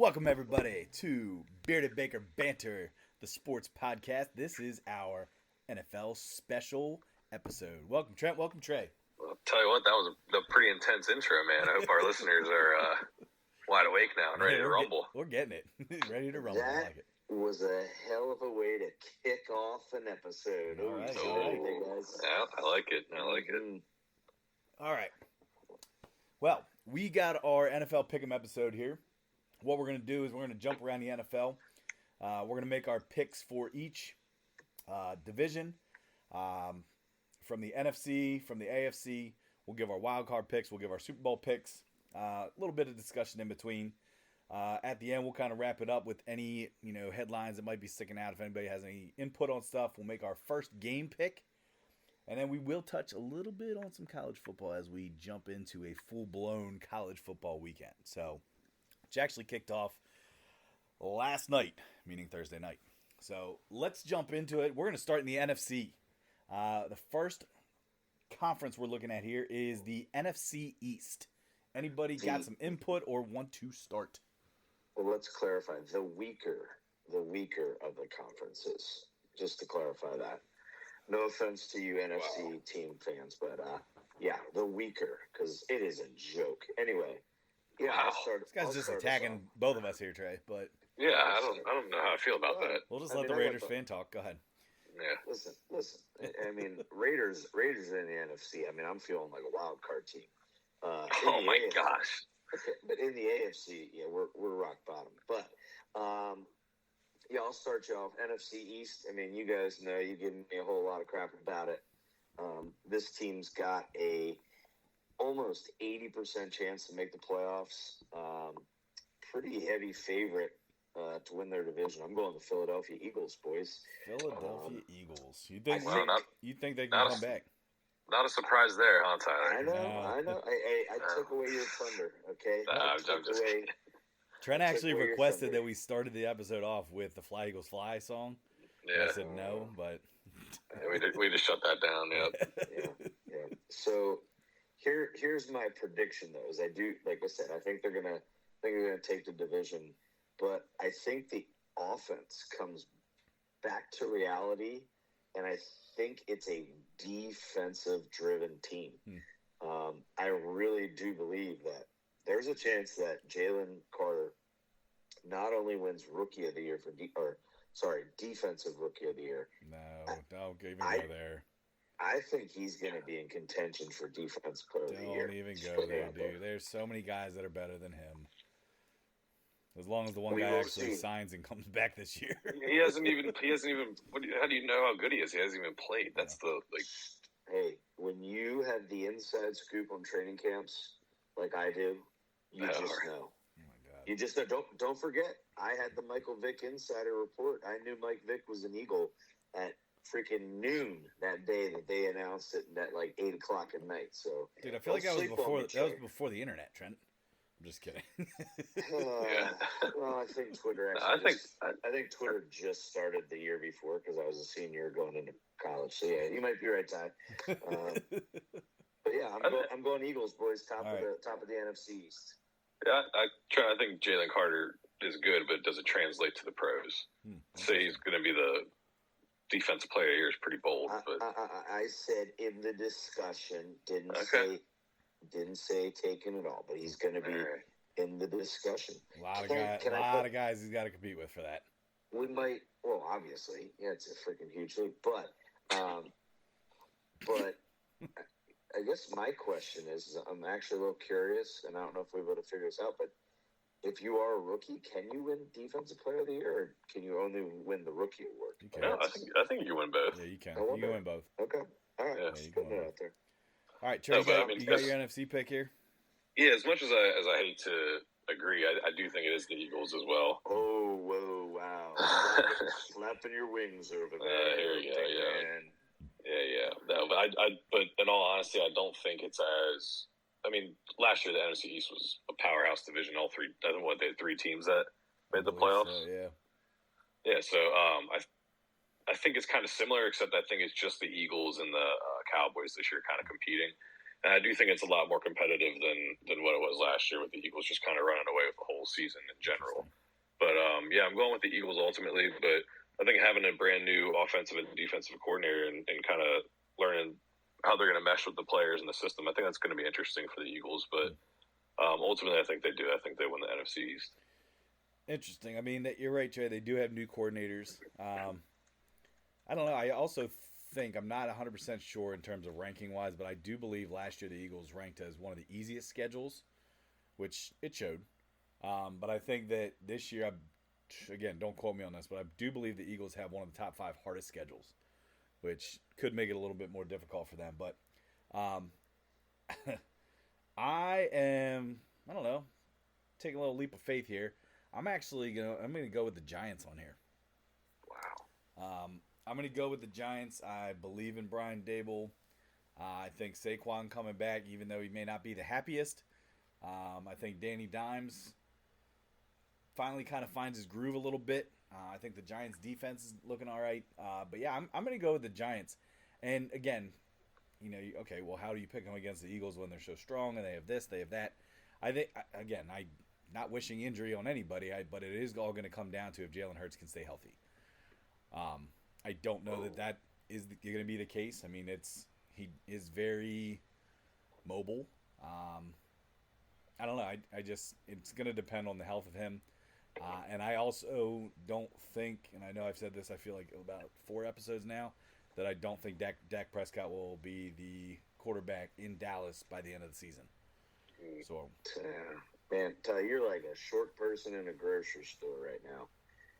Welcome, everybody, to Bearded Baker Banter, the sports podcast. This is our NFL special episode. Welcome, Trent. Welcome, Trey. Well, I'll tell you what, that was a pretty intense intro, man. I hope our listeners are wide awake now and ready to rumble. We're getting it. Ready to rumble. I like it. Was a hell of a way to kick off an episode. All right. Yeah, I like it. All right. Well, we got our NFL Pick'em episode here. What we're going to do is we're going to jump around the NFL. We're going to make our picks for each division. From the NFC, from the AFC, we'll give our wild card picks. We'll give our Super Bowl picks. A little bit of discussion in between. At the end, we'll kind of wrap it up with any headlines that might be sticking out. If anybody has any input on stuff, we'll make our first game pick. And then we will touch a little bit on some college football as we jump into a full-blown college football weekend. So, which actually kicked off last night, meaning Thursday night. So, let's jump into it. We're going to start in the NFC. The first conference we're looking at here is the NFC East. Anybody got some input or want to start? Well, let's clarify. The weaker of the conferences, just to clarify that. No offense to you NFC team fans, but yeah, the weaker, because it is a joke. Anyway, yeah, This guy's just attacking both of us here, Trey. But yeah, I don't know how I feel about that. We'll just let the Raiders fan talk. Go ahead. Yeah. Listen. I mean, Raiders in the NFC. I mean, I'm feeling like a wild card team. Oh my gosh. Okay, but in the AFC, yeah, we're rock bottom. But yeah, I'll start you off. NFC East. I mean, you guys know you give me a whole lot of crap about it. This team's got a almost 80% chance to make the playoffs. Pretty heavy favorite to win their division. I'm going the Philadelphia Eagles, boys. Philadelphia Eagles. You think they can come back? Not a surprise there, huh, Tyler? I know. I took away your thunder, okay? I'm just kidding. Trent actually requested that we started the episode off with the Fly Eagles Fly song. Yeah. I said no, but we just shut that down. Yep. Yeah. So here's my prediction, though. Is like I said, I think they're gonna take the division, but I think the offense comes back to reality, and I think it's a defensive-driven team. I really do believe that there's a chance that Jalen Carter not only wins Rookie of the Year Defensive Rookie of the Year. No, don't even go there. I think he's going to be in contention for Defensive Player of the Year. Don't even go there, dude. There's so many guys that are better than him. As long as the one guy actually signs and comes back this year. He hasn't even. How do you know how good he is? He hasn't even played. That's Hey, when you have the inside scoop on training camps, like I do, you just know. Oh my God. You just know. Don't forget. I had the Michael Vick insider report. I knew Mike Vick was an Eagle at freaking noon that day that they announced it at like 8:00 at night. So, dude, I feel like that was before the internet, Trent. I'm just kidding. Well, I think Twitter actually. I think Twitter just started the year before because I was a senior going into college. So yeah, you might be right, Ty. But yeah, I'm going Eagles, boys. Top of the NFC East. Yeah, I think Jalen Carter is good, but does it translate to the pros? Say he's going to be the defensive player of the year is pretty bold. But I said in the discussion, didn't say taking it all, but he's going to be in the discussion. A lot of guys he's got to compete with for that. We might, well, obviously, yeah, it's a freaking huge league, but I guess my question is, I'm actually a little curious, and I don't know if we're able to figure this out, but if you are a rookie, can you win Defensive Player of the Year, or can you only win the Rookie Award? You can. No, I think you win both. Yeah, you can. You can win both. Okay. All right. Yeah, just putting it out there. All right, Trey, you got your NFC pick here? Yeah, as much as I hate to agree, I do think it is the Eagles as well. Oh, whoa, wow. Slapping your wings over there. Here you go, yeah. No, but in all honesty, I don't think it's as. I mean, last year the NFC East was a powerhouse division. All three, I don't know what they had 3 teams that made the playoffs. So, yeah. So I think it's kind of similar, except I think it's just the Eagles and the Cowboys this year kind of competing. And I do think it's a lot more competitive than what it was last year with the Eagles just kind of running away with the whole season in general. But yeah, I'm going with the Eagles ultimately. But I think having a brand new offensive and defensive coordinator and kind of learning how they're going to mesh with the players and the system, I think that's going to be interesting for the Eagles. But ultimately, I think they do. I think they win the NFC East. Interesting. I mean, you're right, Jay. They do have new coordinators. I don't know. I also think I'm not 100% sure in terms of ranking wise, but I do believe last year the Eagles ranked as one of the easiest schedules, which it showed. But I think that this year, again, don't quote me on this, but I do believe the Eagles have one of the top 5 hardest schedules, which could make it a little bit more difficult for them. But I don't know, taking a little leap of faith here. I'm going to go with the Giants on here. Wow. I'm going to go with the Giants. I believe in Brian Dable. I think Saquon coming back, even though he may not be the happiest. I think Danny Dimes finally kind of finds his groove a little bit. I think the Giants' defense is looking all right. But yeah, I'm going to go with the Giants. And again, okay, well, how do you pick them against the Eagles when they're so strong and they have this, they have that? I think, again, I'm not wishing injury on anybody, but it is all going to come down to if Jalen Hurts can stay healthy. I don't know that is going to be the case. I mean, he is very mobile. I don't know. It's going to depend on the health of him. And I also don't think, and I know I've said this, I feel like about 4 episodes now, that I don't think Dak Prescott will be the quarterback in Dallas by the end of the season. So, man, Ty, you're like a short person in a grocery store right now.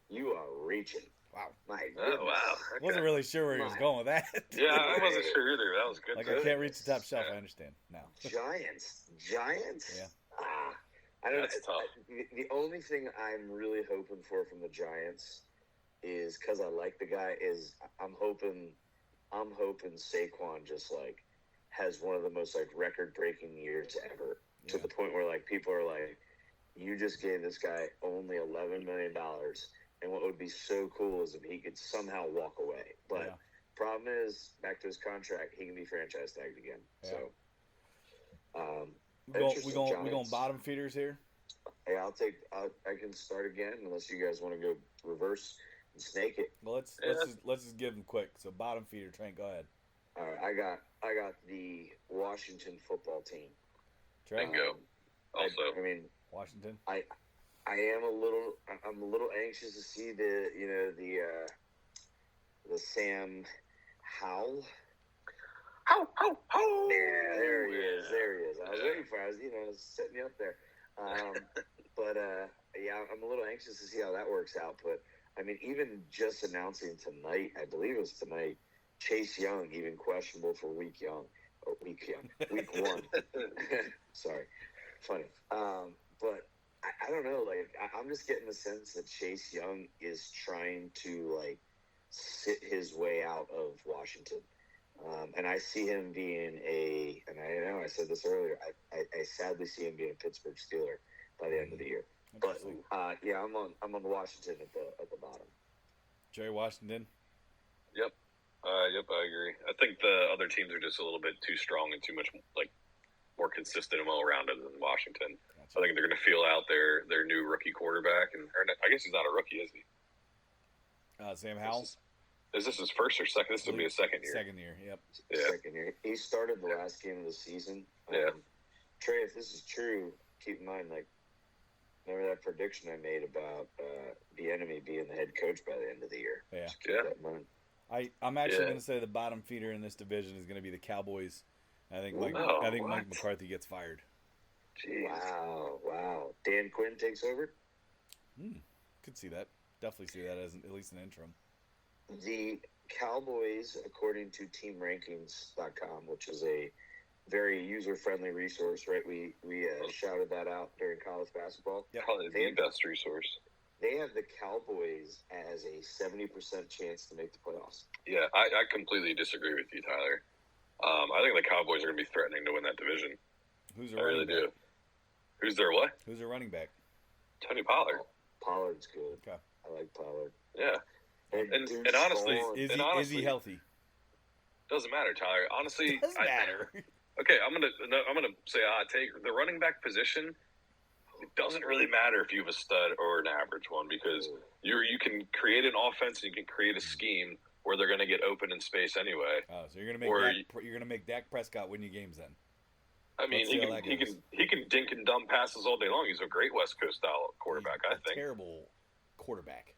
You are reaching. Wow. My goodness. Oh, wow. Okay. Wasn't really sure where he was going with that. Yeah, I wasn't sure either. That was good. Like, I can't reach the top shelf. I understand. No. Giants? Yeah. I don't That's tough. The only thing I'm really hoping for from the Giants is, because I like the guy, is I'm hoping Saquon just like has one of the most like record-breaking years ever, to the point where like people are like, you just gave this guy only $11 million, and what would be so cool is if he could somehow walk away. But problem is, back to his contract, he can be franchise tagged again. Yeah. So, we going bottom feeders here. Hey, I can start again unless you guys want to go reverse and snake it. Well, let's just give them quick. So bottom feeder, Trent, go ahead. All right, I got the Washington football team. Trent, Bingo. Also, I mean, Washington. I'm a little anxious to see the Sam Howell. How? Yeah, there he is. I was waiting for it. I was setting you up there. But I'm a little anxious to see how that works out. But I mean, even just announcing tonight, I believe it was tonight, Chase Young even questionable for week 1. Sorry, funny. But I don't know. Like, I'm just getting the sense that Chase Young is trying to like sit his way out of Washington. And I see him being and I know I said this earlier, I sadly see him being a Pittsburgh Steeler by the end of the year. But I'm on Washington at the bottom. Jerry Washington. Yep, I agree. I think the other teams are just a little bit too strong and too much like more consistent and well-rounded than Washington. Gotcha. I think they're going to feel out their new rookie quarterback, or I guess he's not a rookie, is he? Sam Howell. Is this his first or second? This will be his second year. Second year, yep. Yeah. Second year. He started the last game of the season. Trey, if this is true, keep in mind, like, remember that prediction I made about the enemy being the head coach by the end of the year? Yeah. I'm actually going to say the bottom feeder in this division is going to be the Cowboys. I think Mike McCarthy gets fired. Jeez. Wow. Dan Quinn takes over? Could see that. Definitely see that as at least an interim. The Cowboys, according to TeamRankings.com, which is a very user-friendly resource, right? We shouted that out during college basketball. Yeah, probably the best resource. They have the Cowboys as a 70% chance to make the playoffs. Yeah, I completely disagree with you, Tyler. I think the Cowboys are going to be threatening to win that division. Who's their running back? Do. Who's their what? Who's their running back? Tony Pollard. Pollard's good. Okay. I like Pollard. Yeah. And honestly, is he healthy? Doesn't matter, Tyler. Honestly, It doesn't matter. Okay, I'm gonna say a hot take. The running back position, it doesn't really matter if you have a stud or an average one because you can create an offense and you can create a scheme where they're gonna get open in space anyway. Oh, so you're gonna make Dak Prescott win you games then? I mean, he can dink and dump passes all day long. He's a great West Coast style quarterback. I think terrible quarterback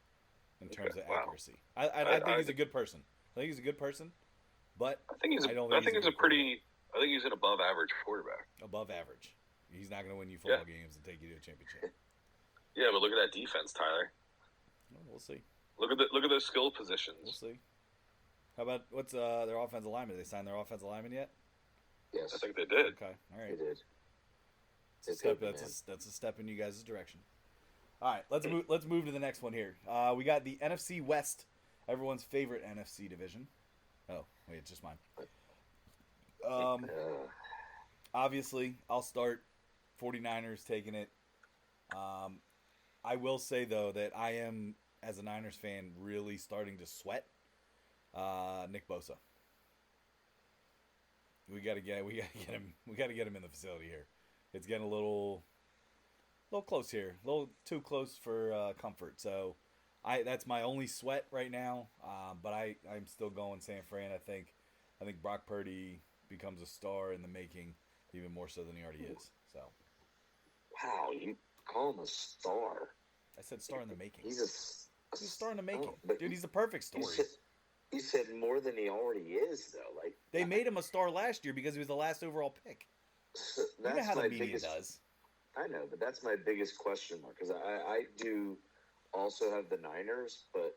in terms of wow. accuracy. I think he's a good person. I think he's a good person, but I think he's an above average quarterback. Above average. He's not going to win you football games and take you to a championship. Yeah, but look at that defense, Tyler. Well, we'll see. Look at those skill positions. We'll see. How about what's their offensive lineman? Did they sign their offensive lineman yet? Yes, I think they did. Okay, all right. They did. That's a step in you guys' direction. All right, let's move to the next one here. We got the NFC West, everyone's favorite NFC division. Oh, wait, it's just mine. Obviously, I'll start 49ers taking it. I will say, though, that I am, as a Niners fan, really starting to sweat Nick Bosa. We gotta get him in the facility here. It's getting a little close here, a little too close for comfort. So, that's my only sweat right now. But I'm still going San Fran. I think Brock Purdy becomes a star in the making, even more so than he already is. So, wow, you call him a star? I said star in the making. He's a star in the making, but dude. He's a perfect story. You said more than he already is, though. Like they made him a star last year because he was the last overall pick. So you know how the media does. I know, but that's my biggest question mark because I do also have the Niners, but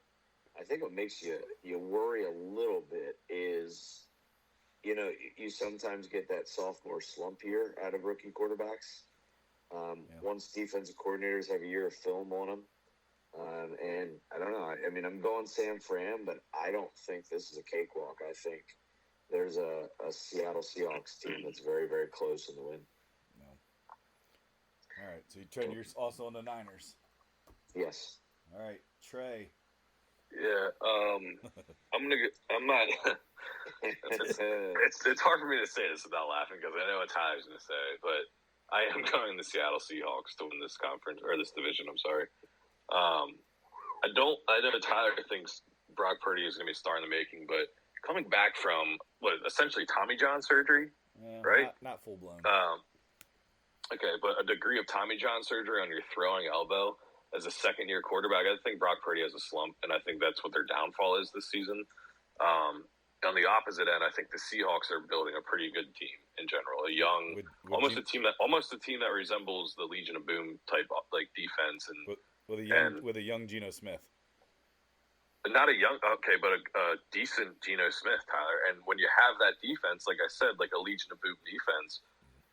I think what makes you worry a little bit is, you sometimes get that sophomore slump year out of rookie quarterbacks. Once defensive coordinators have a year of film on them. And I don't know. I mean, I'm going San Fran, but I don't think this is a cakewalk. I think there's a Seattle Seahawks team that's very, very close in the win. No. All right. So, Trey, you're also on the Niners. Yes. All right. Trey. Yeah. I'm not. It's hard for me to say this without laughing because I know what Tyler's going to say, but I am going the Seattle Seahawks to win this conference or this division. I'm sorry. I know Tyler thinks Brock Purdy is going to be a star in the making, but coming back from essentially Tommy John surgery, right? Not full blown. Okay, but a degree of Tommy John surgery on your throwing elbow as a second year quarterback, I think Brock Purdy has a slump, and I think that's what their downfall is this season. On the opposite end, I think the Seahawks are building a pretty good team in general. A young, almost a team that resembles the Legion of Boom type like defense and. With a young Geno Smith. Not a young, okay, but a decent Geno Smith, Tyler. And when you have that defense, like I said, like a Legion of Boom defense,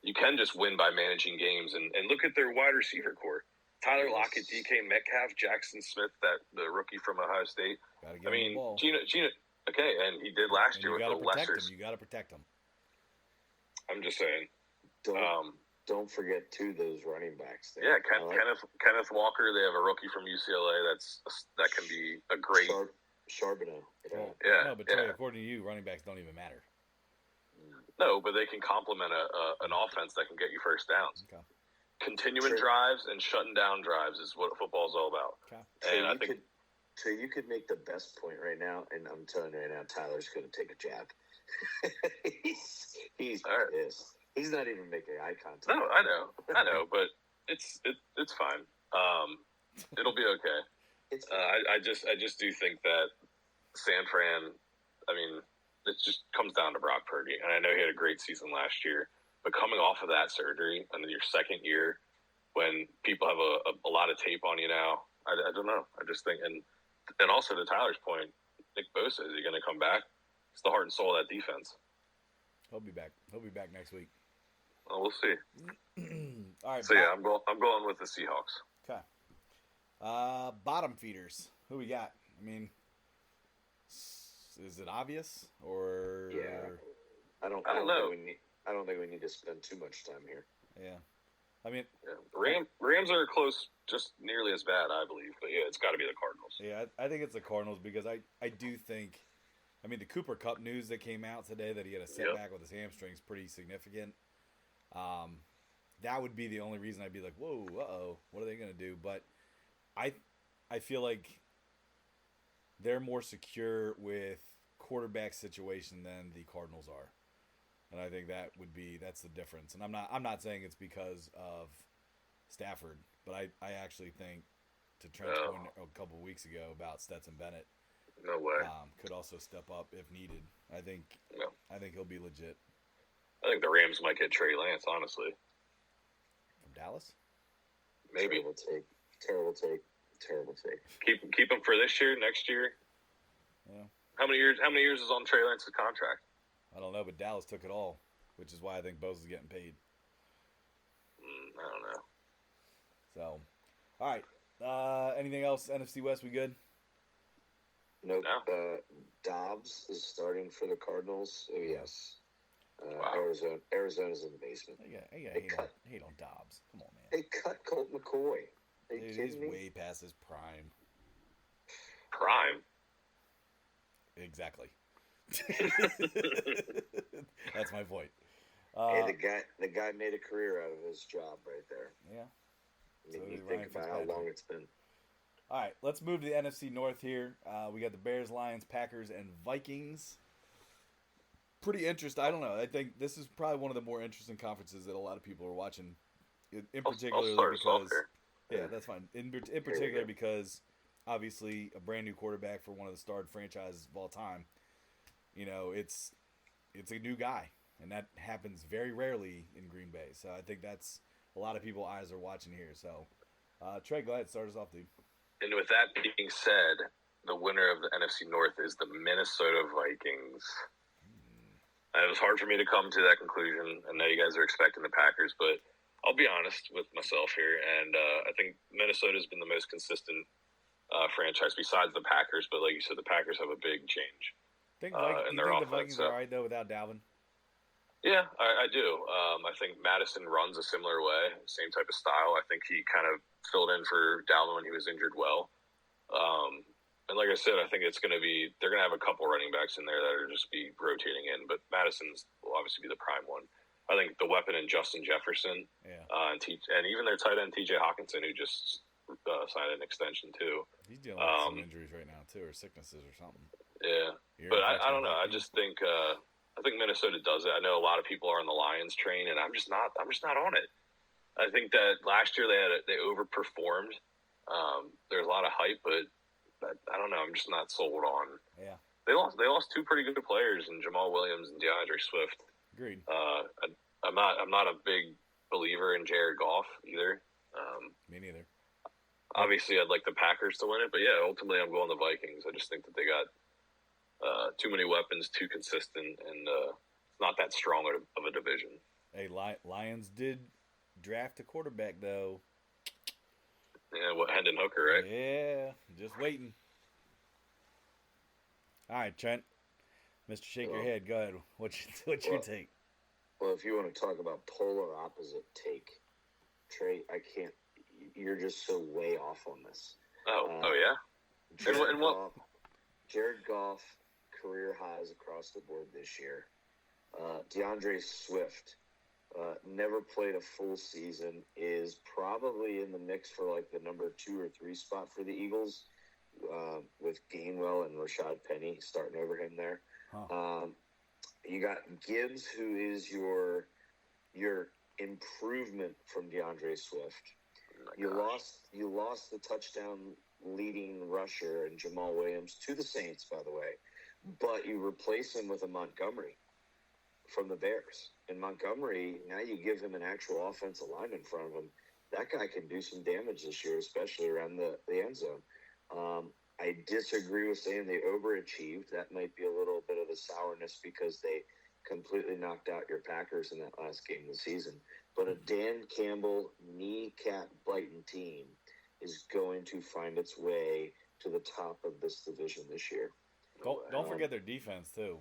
you can just win by managing games. And look at their wide receiver core. Tyler Lockett, DK Metcalf, Jackson Smith, the rookie from Ohio State. I mean, Geno, okay, and he did last year with the lesser. You got to protect him. I'm just saying. Don't forget, too, those running backs there. Yeah, Kenneth Walker. They have a rookie from UCLA. That can be a great. Charbonneau. Yeah. No, but Trey, according to you, running backs don't even matter. No, but they can complement an offense that can get you first downs. Okay. Continuing drives and shutting down drives is what football is all about. Okay. And I think you could make the best point right now, and I'm telling you right now, Tyler's going to take a jab. He's pissed. He's not even making eye contact. No, I know, but it's fine. It'll be okay. I just do think that San Fran. I mean, it just comes down to Brock Purdy, and I know he had a great season last year, but coming off of that surgery and then your second year, when people have a lot of tape on you now, I don't know. I just think, and also to Tyler's point, Nick Bosa, is he going to come back? It's the heart and soul of that defense. He'll be back. He'll be back next week. Well, we'll see. All right. So yeah, I'm going with the Seahawks. Okay. Bottom feeders. Who we got? I mean, is it obvious or? Yeah. I don't know. I don't think we need to spend too much time here. Yeah. I mean, Rams are close, just nearly as bad, I believe. But yeah, it's got to be the Cardinals. Yeah, I think it's the Cardinals because I do think. I mean, the Cooper Cup news that came out today that he had a setback with his hamstring is pretty significant. That would be the only reason I'd be like, whoa, uh-oh, what are they going to do? But I feel like they're more secure with quarterback situation than the Cardinals are. And I think that's the difference. And I'm not saying it's because of Stafford, but I actually think, to Trent's point a couple weeks ago about Stetson Bennett, no way, could also step up if needed. I think he'll be legit. I think the Rams might get Trey Lance, honestly. From Dallas? Maybe. Terrible take. Keep him for this year, next year. Yeah. How many years is on Trey Lance's contract? I don't know, but Dallas took it all, which is why I think Bose is getting paid. I don't know. So, all right. Anything else? NFC West, we good? Nope. No. Dobbs is starting for the Cardinals. Oh, yes. Wow. Arizona's in the basement. Hate on Dobbs. Come on, man. They cut Colt McCoy. Are you Dude, kidding he's me? way past his prime. Prime? Exactly. That's my point. Hey, the guy made a career out of his job right there. Yeah. I mean, So you did think Ryan about how Fitzpatrick. long it's been. All right, let's move to the NFC North here. We got the Bears, Lions, Packers, and Vikings. Pretty interesting. I don't know. I think this is probably one of the more interesting conferences that a lot of people are watching. In particular, because that's fine. In particular, because obviously a brand new quarterback for one of the starred franchises of all time. You know, it's a new guy, and that happens very rarely in Green Bay. So I think that's a lot of people's eyes are watching here. So, Trey, go ahead, start us off, dude. And with that being said, the winner of the NFC North is the Minnesota Vikings. And it was hard for me to come to that conclusion. I know you guys are expecting the Packers, but I'll be honest with myself here, and I think Minnesota's been the most consistent franchise besides the Packers. But like you said, the Packers have a big change Do in you their think the offense. Vikings are all right, though, without Dalvin? Yeah, I do. I think Madison runs a similar way, same type of style. I think he kind of filled in for Dalvin when he was injured well. And like I said, I think they're going to have a couple running backs in there that are just be rotating in, but Madison's will obviously be the prime one. I think the weapon in Justin Jefferson, and even their tight end TJ Hawkinson, who just signed an extension too. He's dealing with some injuries right now too, or sicknesses or something. Yeah, but I don't know. I just think I think Minnesota does it. I know a lot of people are on the Lions train, and I'm just not on it. I think that last year they overperformed. There's a lot of hype, but I don't know. I'm just not sold on. Yeah, they lost two pretty good players in Jamal Williams and DeAndre Swift. Agreed. I'm not a big believer in Jared Goff either. Me neither. Obviously, I'd like the Packers to win it, but yeah, ultimately I'm going the Vikings. I just think that they got too many weapons, too consistent, and not that strong of a division. Hey, Lions did draft a quarterback, though. Yeah, Hendon Hooker, right? Yeah, just waiting. All right, Trent. Mr. Shake Your Head, go ahead. What's your take? Well, if you want to talk about polar opposite take, Trey, I can't. You're just so way off on this. Oh yeah? Jared Goff, career highs across the board this year. DeAndre Swift, never played a full season, is probably in the mix for like the number 2 or 3 spot for the Eagles, with Gainwell and Rashad Penny starting over him there. Huh. You got Gibbs, who is your improvement from DeAndre Swift. You lost the touchdown leading rusher and Jamal Williams to the Saints, by the way, but you replace him with a Montgomery from the Bears. And Montgomery, now you give him an actual offensive line in front of him. That guy can do some damage this year, especially around the end zone. I disagree with saying they overachieved. That might be a little bit of a sourness because they completely knocked out your Packers in that last game of the season. But a Dan Campbell kneecap-biting team is going to find its way to the top of this division this year. Don't forget their defense, too.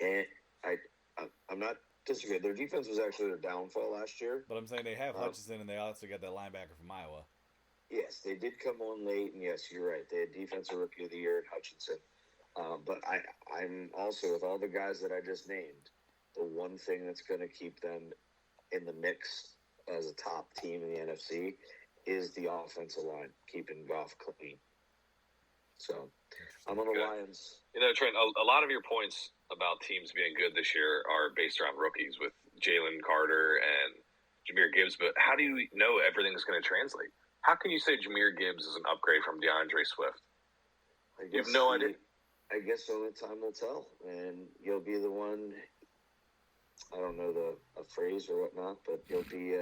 And I'm not disagreeing. Their defense was actually their downfall last year. But I'm saying they have Hutchinson, and they also got that linebacker from Iowa. Yes, they did come on late, and yes, you're right. They had Defensive Rookie of the Year at Hutchinson. But I'm also, with all the guys that I just named, the one thing that's going to keep them in the mix as a top team in the NFC is the offensive line, keeping Goff clean. So I'm on the Lions. Trent, a lot of your points about teams being good this year are based around rookies with Jalen Carter and Jahmyr Gibbs, but how do you know everything's going to translate? How can you say Jahmyr Gibbs is an upgrade from DeAndre Swift? You have no idea. I guess only time will tell, and you'll be the one. I don't know a phrase or whatnot, but you'll be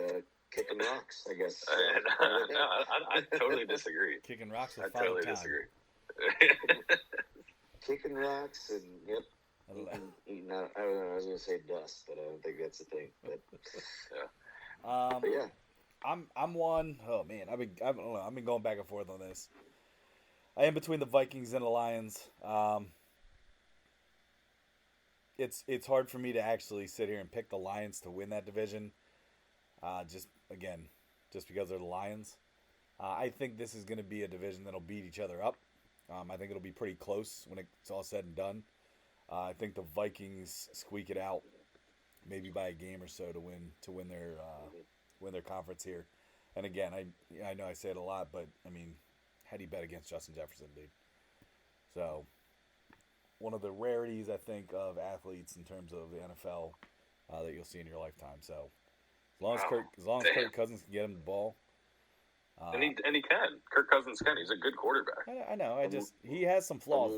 kicking rocks, I guess. I totally disagree. Kicking rocks with I totally disagree. Kicking rocks and eating out. I don't know. I was going to say dust, but I don't think that's a thing. But yeah. I'm one. Oh man, I don't know. I've been going back and forth on this. I am between the Vikings and the Lions. It's hard for me to actually sit here and pick the Lions to win that division. Just because they're the Lions. I think this is going to be a division that'll beat each other up. I think it'll be pretty close when it's all said and done. I think the Vikings squeak it out, maybe by a game or so to win their conference here. And again, I know I say it a lot, but I mean, how do you bet against Justin Jefferson, dude? So, one of the rarities I think of athletes in terms of the NFL that you'll see in your lifetime. So, as long as Kirk Cousins can get him the ball. And he can. Kirk Cousins can. He's a good quarterback. I know. He has some flaws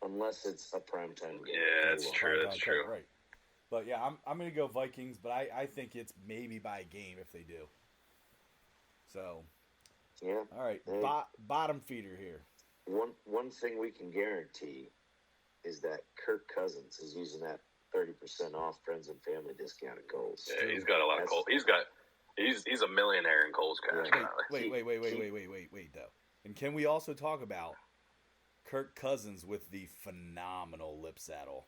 unless it's a primetime game. Yeah, that's true. That's true. Right. But yeah, I'm going to go Vikings, but I think it's maybe by a game if they do. So. Yeah. All right. Bottom feeder here. One thing we can guarantee is that Kirk Cousins is using that 30% off friends and family discount at Kohl's. Yeah, he's got a lot of Kohl's. He's a millionaire in Kohl's cash. Wait, though. And can we also talk about Kirk Cousins with the phenomenal lip saddle?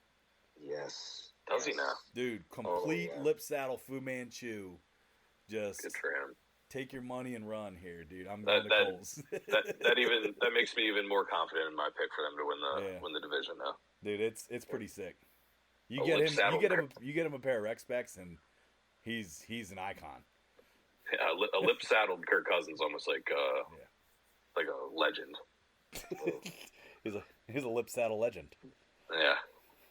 Yes. Does he now? Dude, complete lip saddle, Fu Manchu. Just good for him. Take your money and run here, dude. I'm going to Kohl's. that makes me even more confident in my pick for them to win the division now. Dude, it's pretty sick. You get him a pair of Rec Specs and he's an icon. Yeah, a lip saddled Kirk Cousins, almost like a legend. he's a lip saddle legend. Yeah,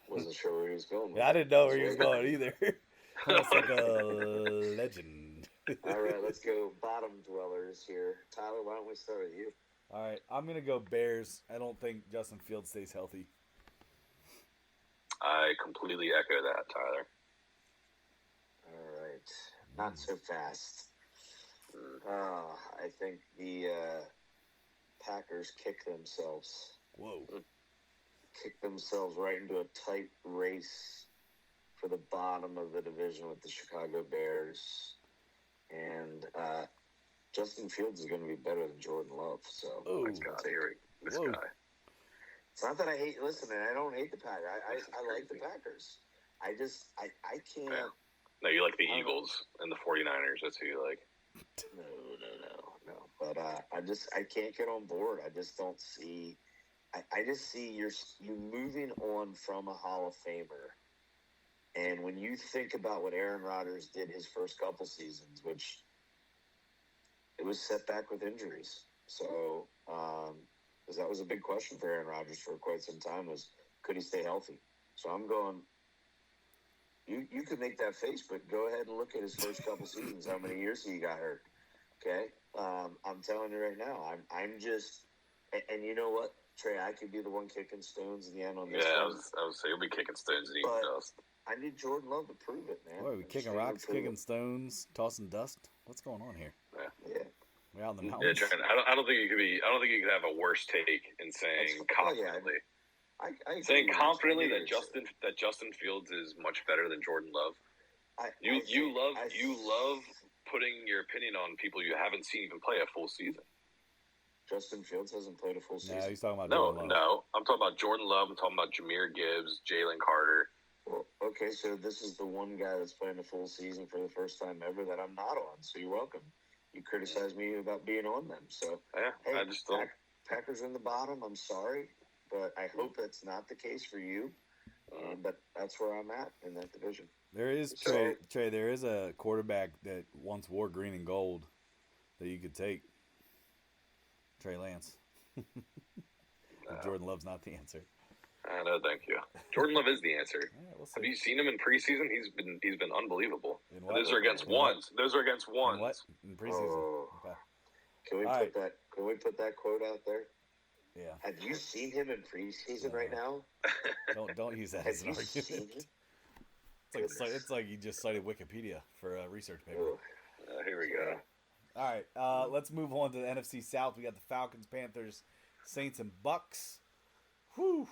wasn't sure where he was going. I didn't know where he was going either. Almost like a legend. All right, let's go bottom dwellers here. Tyler, why don't we start with you? All right, I'm gonna go Bears. I don't think Justin Fields stays healthy. I completely echo that, Tyler. All right, not so fast. I think the Packers kick themselves. Whoa. Kick themselves right into a tight race for the bottom of the division with the Chicago Bears. And Justin Fields is going to be better than Jordan Love. So, this guy. It's not that I hate. Listen, I don't hate the Packers. I like the Packers. I can't. Yeah. No, you like the Eagles and the 49ers. That's who you like. No. But I can't get on board. I just don't see. I just see you moving on from a Hall of Famer. And when you think about what Aaron Rodgers did his first couple seasons, which it was set back with injuries. So, because that was a big question for Aaron Rodgers for quite some time was, could he stay healthy? So I'm going, you could make that face, but go ahead and look at his first couple seasons, how many years he got hurt. Okay? I'm telling you right now, I'm just, and you know what, Trey, I could be the one kicking stones in the end on this. Yeah, I was saying, you'll be kicking stones and eating dust. I need Jordan Love to prove it, man. What are we kicking rocks, kicking stones, tossing dust? What's going on here? Yeah. We're out in the mountains. Yeah, Trent, I don't think you could be. I don't think you could have a worse take in saying confidently. I saying confidently that Justin Fields is much better than Jordan Love. You love putting your opinion on people you haven't seen even play a full season. Justin Fields hasn't played a full season. No, he's talking about Jordan Love. No, I'm talking about Jordan Love. I'm talking about Jahmyr Gibbs, Jalen Carter. Well, okay, so this is the one guy that's playing a full season for the first time ever that I'm not on. So you're welcome. You criticize me about being on them. So yeah, hey, I just don't. Packers in the bottom. I'm sorry, but I hope that's not the case for you. But that's where I'm at in that division. There is Trey. There is a quarterback that once wore green and gold that you could take. Trey Lance. Jordan Love's not the answer. No, thank you. Jordan Love is the answer. Yeah, we'll see. Have you seen him in preseason? He's been unbelievable. Those are against ones. In what? In preseason. Oh. Okay. Can we put that quote out there? Yeah. Have you seen him in preseason right now? Don't use that as an argument. It's like you just cited Wikipedia for a research paper. Here we go. All right, let's move on to the NFC South. We got the Falcons, Panthers, Saints, and Bucks. Whew.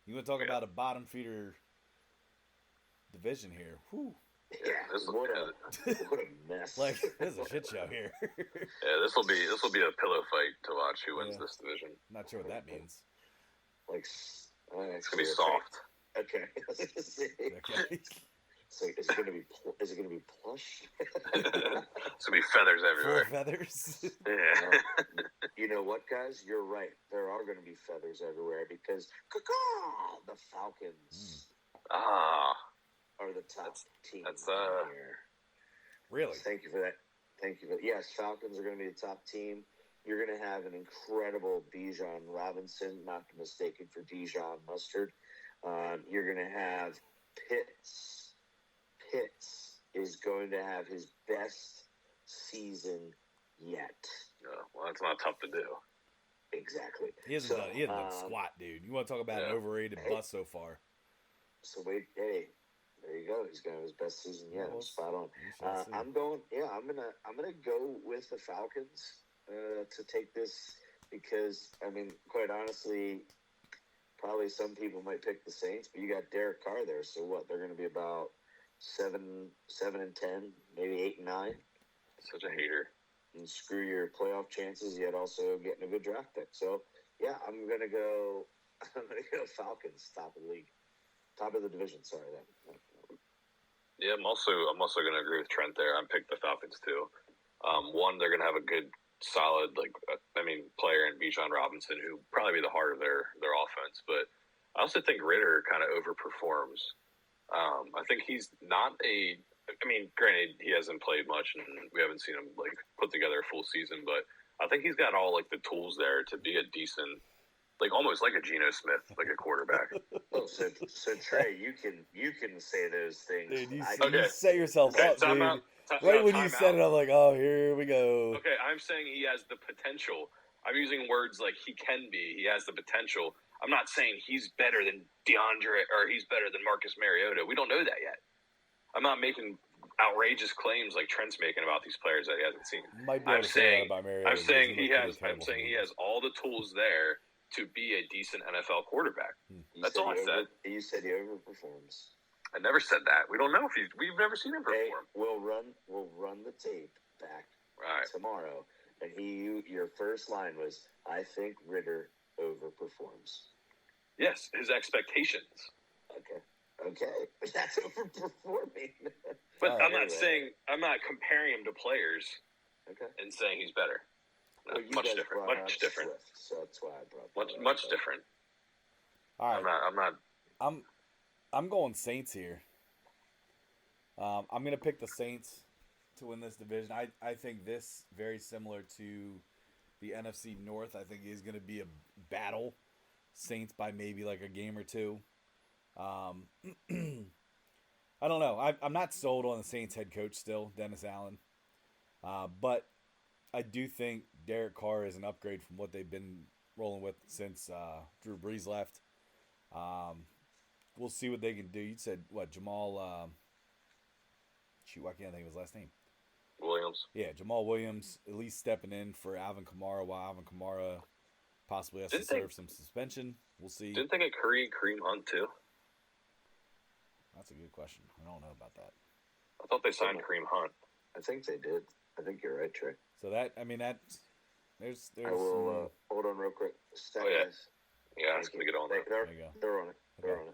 You want to talk about a bottom feeder division here? Whew. Yeah, what a mess. Like, this is a shit show here. Yeah, this will be a pillow fight to watch who wins this division. Not sure what that means. Like, it's gonna be soft. Okay. Okay. So is it gonna be plush? It's gonna be feathers everywhere. Full feathers. Yeah. You know what, guys? You're right. There are going to be feathers everywhere because the Falcons are the top team. That's here. Really? Thank you for that. Yes, Falcons are going to be the top team. You're going to have an incredible Bijan Robinson, not mistaken for Dijon Mustard. You're going to have Pitts. Pitts is going to have his best season yet. Well, that's not tough to do. Exactly. He hasn't done squat, dude. You want to talk about an overrated bust so far? So wait, hey, there you go. He's going to have his best season yet. I'm spot on. I'm gonna go with the Falcons to take this because quite honestly, probably some people might pick the Saints, but you got Derek Carr there. So what? They're going to be about 7-10, maybe 8-9. Such a hater. And screw your playoff chances, yet also getting a good draft pick. So yeah, I'm gonna go Falcons, top of the league, top of the division. Sorry, that. Yeah, I'm also gonna agree with Trent there. I picked the Falcons too. One, they're gonna have a good, solid player in Bijan Robinson, who probably be the heart of their offense. But I also think Ritter kind of overperforms. I think he's not a. Granted, he hasn't played much, and we haven't seen him put together a full season. But I think he's got all the tools there to be a decent, almost like a Geno Smith, like a quarterback. Oh, so Trey, you can say those things. Dude, you set yourself up, dude. Right when you said it, I'm like, oh, here we go. Okay, I'm saying he has the potential. I'm using words like he can be. He has the potential. I'm not saying he's better than DeAndre or he's better than Marcus Mariota. We don't know that yet. I'm not making outrageous claims like Trent's making about these players that he hasn't seen. I'm saying he has all the tools there to be a decent NFL quarterback. That's all I said. You said he overperforms. I never said that. We don't know if we've never seen him perform. We'll run the tape back tomorrow, and your first line was, "I think Ritter overperforms." Yes, his expectations. Okay, that's overperforming. But I'm not comparing him to players. Okay. And saying he's better. No, well, much different. Much different. Swift, so that's why I brought that much different. All right. I'm not. I'm going Saints here. I'm gonna pick the Saints to win this division. I think this very similar to the NFC North. I think is gonna be a battle. Saints by maybe a game or two. I don't know. I'm not sold on the Saints head coach still, Dennis Allen. But I do think Derek Carr is an upgrade from what they've been rolling with since Drew Brees left. We'll see what they can do. You said, what, Jamal... why can't I think of his last name? Williams. Yeah, Jamal Williams at least stepping in for Alvin Kamara while Alvin Kamara possibly has to serve some suspension. We'll see. Didn't they get Kareem Hunt, too? That's a good question. I don't know about that. I thought they signed Kareem Hunt. I think they did. I think you're right, Trey. So there's. I will hold on real quick. Oh yeah, yeah. It's gonna get on there. They're on it. They're on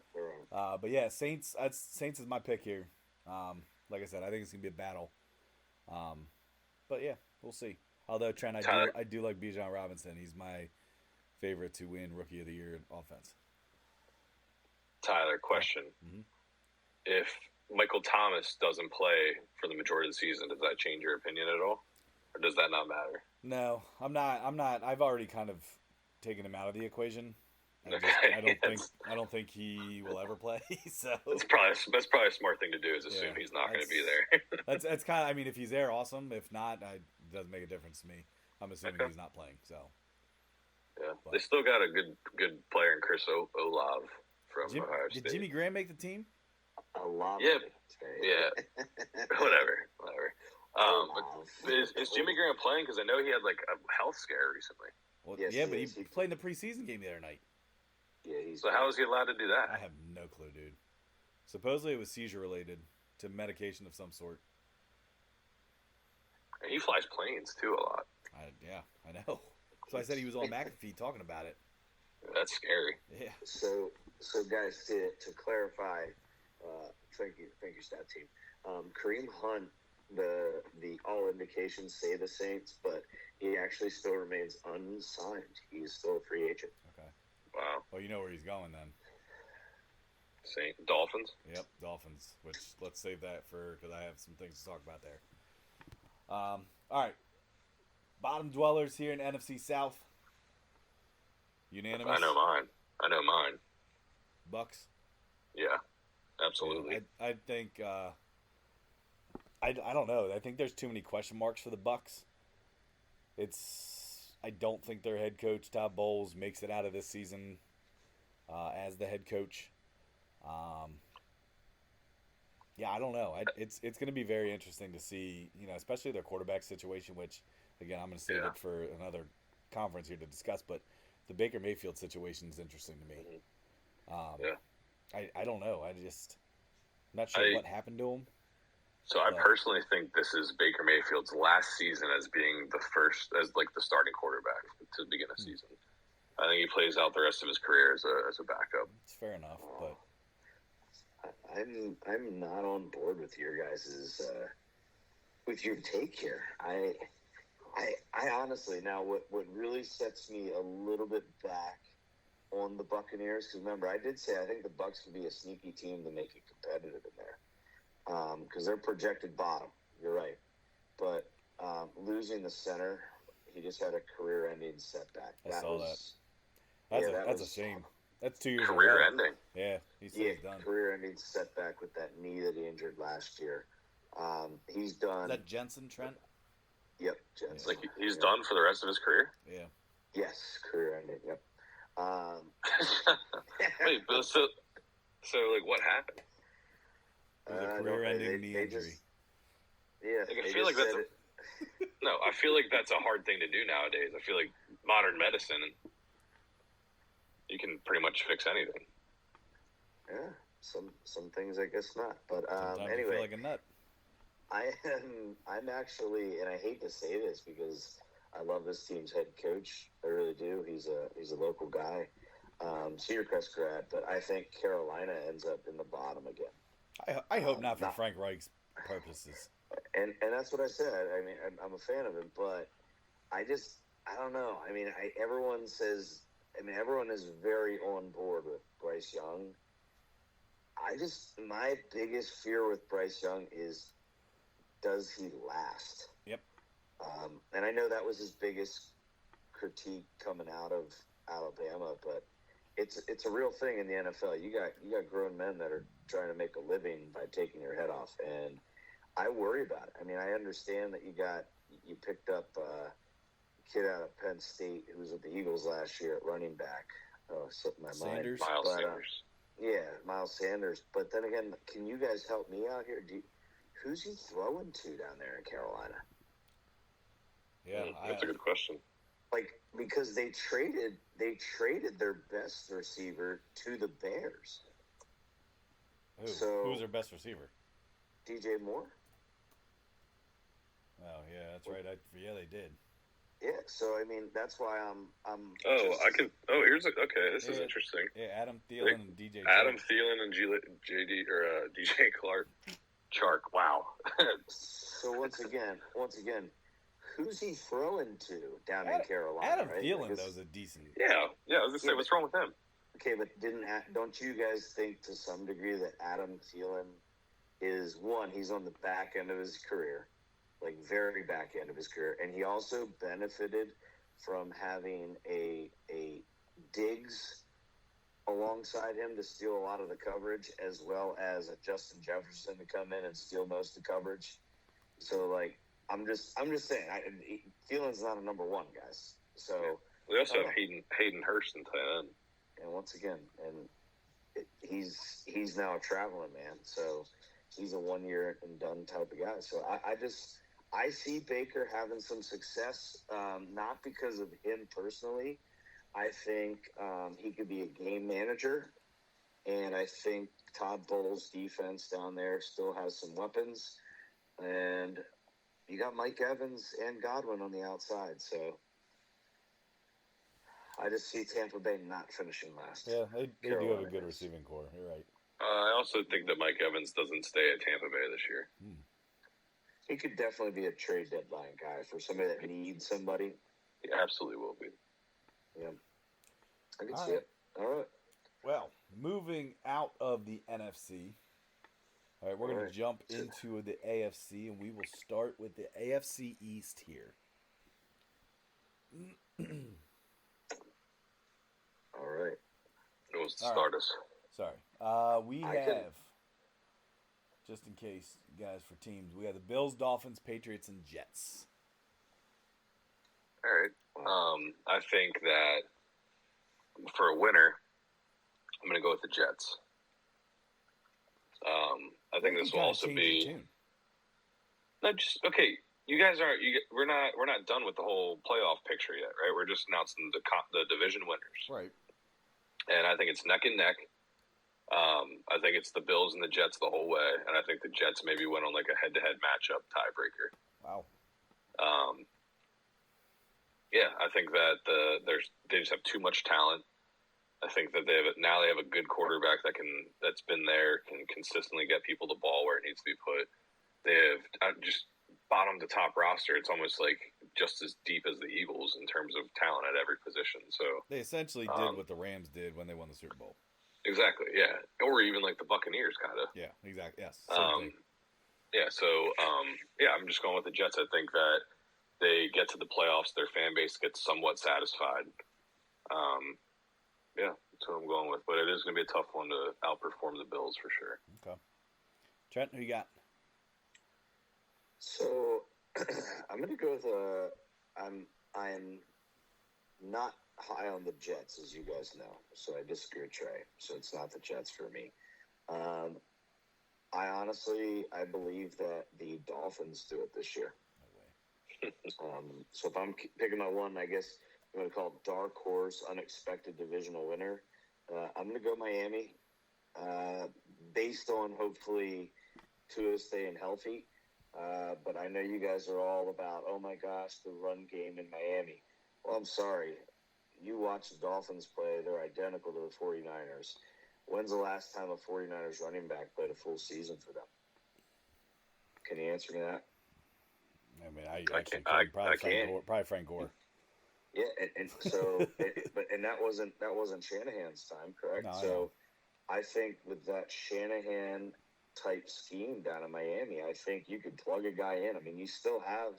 it. But yeah, Saints. Saints is my pick here. Like I said, I think it's gonna be a battle. But yeah, we'll see. Although Trent, I do like Bijan Robinson. He's my favorite to win Rookie of the Year offense. Tyler, question: Mm-hmm. If Michael Thomas doesn't play for the majority of the season, does that change your opinion at all, or does that not matter? No, I'm not. I've already kind of taken him out of the equation. I don't think he will ever play. So that's probably a smart thing to do, is assume he's not going to be there. that's kind of. I mean, if he's there, awesome. If not, it doesn't make a difference to me. I'm assuming he's not playing. So yeah, they still got a good player in Chris Olave from Ohio State. Did Jimmy Graham make the team? Olave. Yeah. Whatever. Is Jimmy Graham playing? Because I know he had like a health scare recently. Well, yes, but he played in the preseason game the other night. Yeah, so how is he allowed to do that? I have no clue, dude. Supposedly it was seizure related to medication of some sort. And he flies planes too a lot. I know. So I said he was on McAfee talking about it. That's scary. Yeah. So guys, to clarify, thank you, stat team. Kareem Hunt, the all indications say the Saints, but he actually still remains unsigned. He's still a free agent. Okay. Wow. Well, you know where he's going then. Dolphins? Yep, Dolphins. Which, let's save that because I have some things to talk about there. All right. Bottom dwellers here in NFC South. Unanimous? I know mine. Bucks? Yeah, absolutely. Yeah, I think... I don't know. I think there's too many question marks for the Bucks. I don't think their head coach Todd Bowles makes it out of this season as the head coach. Yeah, I don't know. It's going to be very interesting to see, especially their quarterback situation, which again I'm going to save it for another conference here to discuss. But the Baker Mayfield situation is interesting to me. I don't know. I'm not sure what happened to him. So I personally think this is Baker Mayfield's last season as being the starting quarterback to begin a season. I think he plays out the rest of his career as a backup. It's fair enough, but I'm not on board with your guys's with your take here. I honestly, now what really sets me a little bit back on the Buccaneers, because remember I did say I think the Bucs could be a sneaky team to make it competitive in there. Because they're projected bottom. You're right. But losing the center, he just had a career-ending setback. I saw that. That's a shame. That's 2 years career-ending. Yeah, he's done. Career-ending setback with that knee that he injured last year. He's done. Is that Jensen, Trent? Yep, Jensen. Like he's done for the rest of his career? Yeah. Yes, career-ending, yep. Wait, so like what happened? It was a career-ending knee injury. I feel like that's I feel like that's a hard thing to do nowadays. I feel like modern medicine, you can pretty much fix anything. Yeah, some things I guess not. But Sometimes anyway, you feel like a nut. I'm actually, and I hate to say this because I love this team's head coach. I really do. He's a local guy, Cedar Crest grad. But I think Carolina ends up in the bottom again. I hope not for Frank Reich's purposes. And that's what I said. I mean, I'm a fan of him, but I don't know. I mean, everyone is very on board with Bryce Young. My biggest fear with Bryce Young is, does he last? Yep. And I know that was his biggest critique coming out of Alabama, but it's a real thing in the NFL. You got grown men that are trying to make a living by taking your head off, and I worry about it. I mean, I understand that you picked up a kid out of Penn State who was with the Eagles last year at running back. Oh, slipped my mind. Miles Sanders. Yeah, Miles Sanders. But then again, can you guys help me out here? Who's he throwing to down there in Carolina? Yeah, that's a good question. Like, because they traded their best receiver to the Bears. Who's their best receiver? DJ Moore. Oh yeah, that's right. They did. Yeah, so I mean that's why I'm. This is interesting. Yeah, Adam Thielen and DJ. Adam Thielen and JD or DJ Chark. Wow. So once again, who's he throwing to down in Carolina? Adam right? Thielen, though, is a decent. Yeah. I was gonna say, what's wrong with him? Okay, but don't you guys think to some degree that Adam Thielen is one? He's on the back end of his career, like very back end of his career, and he also benefited from having a Diggs alongside him to steal a lot of the coverage, as well as a Justin Jefferson to come in and steal most of the coverage. So, like, I'm just saying, Thielen's not a number one, guys. So we also have Hayden Hurst in tight end. And once again, he's now a traveling man, so he's a 1 year and done type of guy. So I see Baker having some success, not because of him personally. I think he could be a game manager, and I think Todd Bowles' defense down there still has some weapons, and you got Mike Evans and Godwin on the outside, so I just see Tampa Bay not finishing last. Yeah, they do have a good receiving core. You're right. I also think that Mike Evans doesn't stay at Tampa Bay this year. He could definitely be a trade deadline guy for somebody that needs somebody. He absolutely will be. Yeah. I can see it. All right. Well, moving out of the NFC. All right, we're going to jump into the AFC, and we will start with the AFC East here. All right. Who wants to start us? Sorry. We have, just in case, guys, for teams, we have the Bills, Dolphins, Patriots, and Jets. All right. I think that for a winner, I'm going to go with the Jets. I think this will also be not just okay. You guys aren't. We're not done with the whole playoff picture yet, right? We're just announcing the division winners, right? And I think it's neck and neck. I think it's the Bills and the Jets the whole way, and I think the Jets maybe went on like a head-to-head matchup tiebreaker. Wow. Yeah, I think that they just have too much talent. I think that they have a good quarterback that's been there, can consistently get people the ball where it needs to be put. They have just bottom to top roster. It's almost like just as deep as the Eagles in terms of talent at every position. So they essentially did what the Rams did when they won the Super Bowl. Exactly, yeah, or even like the Buccaneers, kind of. Yeah, exactly. Yes. Same thing. Yeah. So I'm just going with the Jets. I think that they get to the playoffs, their fan base gets somewhat satisfied. Yeah, that's what I'm going with. But it is going to be a tough one to outperform the Bills for sure. Okay. Trent, who you got? So I'm going to go with I'm not high on the Jets, as you guys know. So I disagree with Trey. So it's not the Jets for me. I believe that the Dolphins do it this year. No way. So if I'm picking my one, I guess I'm going to call it dark horse, unexpected divisional winner. I'm going to go Miami, based on hopefully Tua staying healthy. But I know you guys are all about, oh my gosh, the run game in Miami. Well, I'm sorry. You watch the Dolphins play, they're identical to the 49ers. When's the last time a 49ers running back played a full season for them? Can you answer me that? I mean, I can't. Probably Frank Gore. Yeah, and so, and that wasn't Shanahan's time, correct? No, so, I think with that Shanahan type scheme down in Miami, I think you could plug a guy in. I mean, you still have.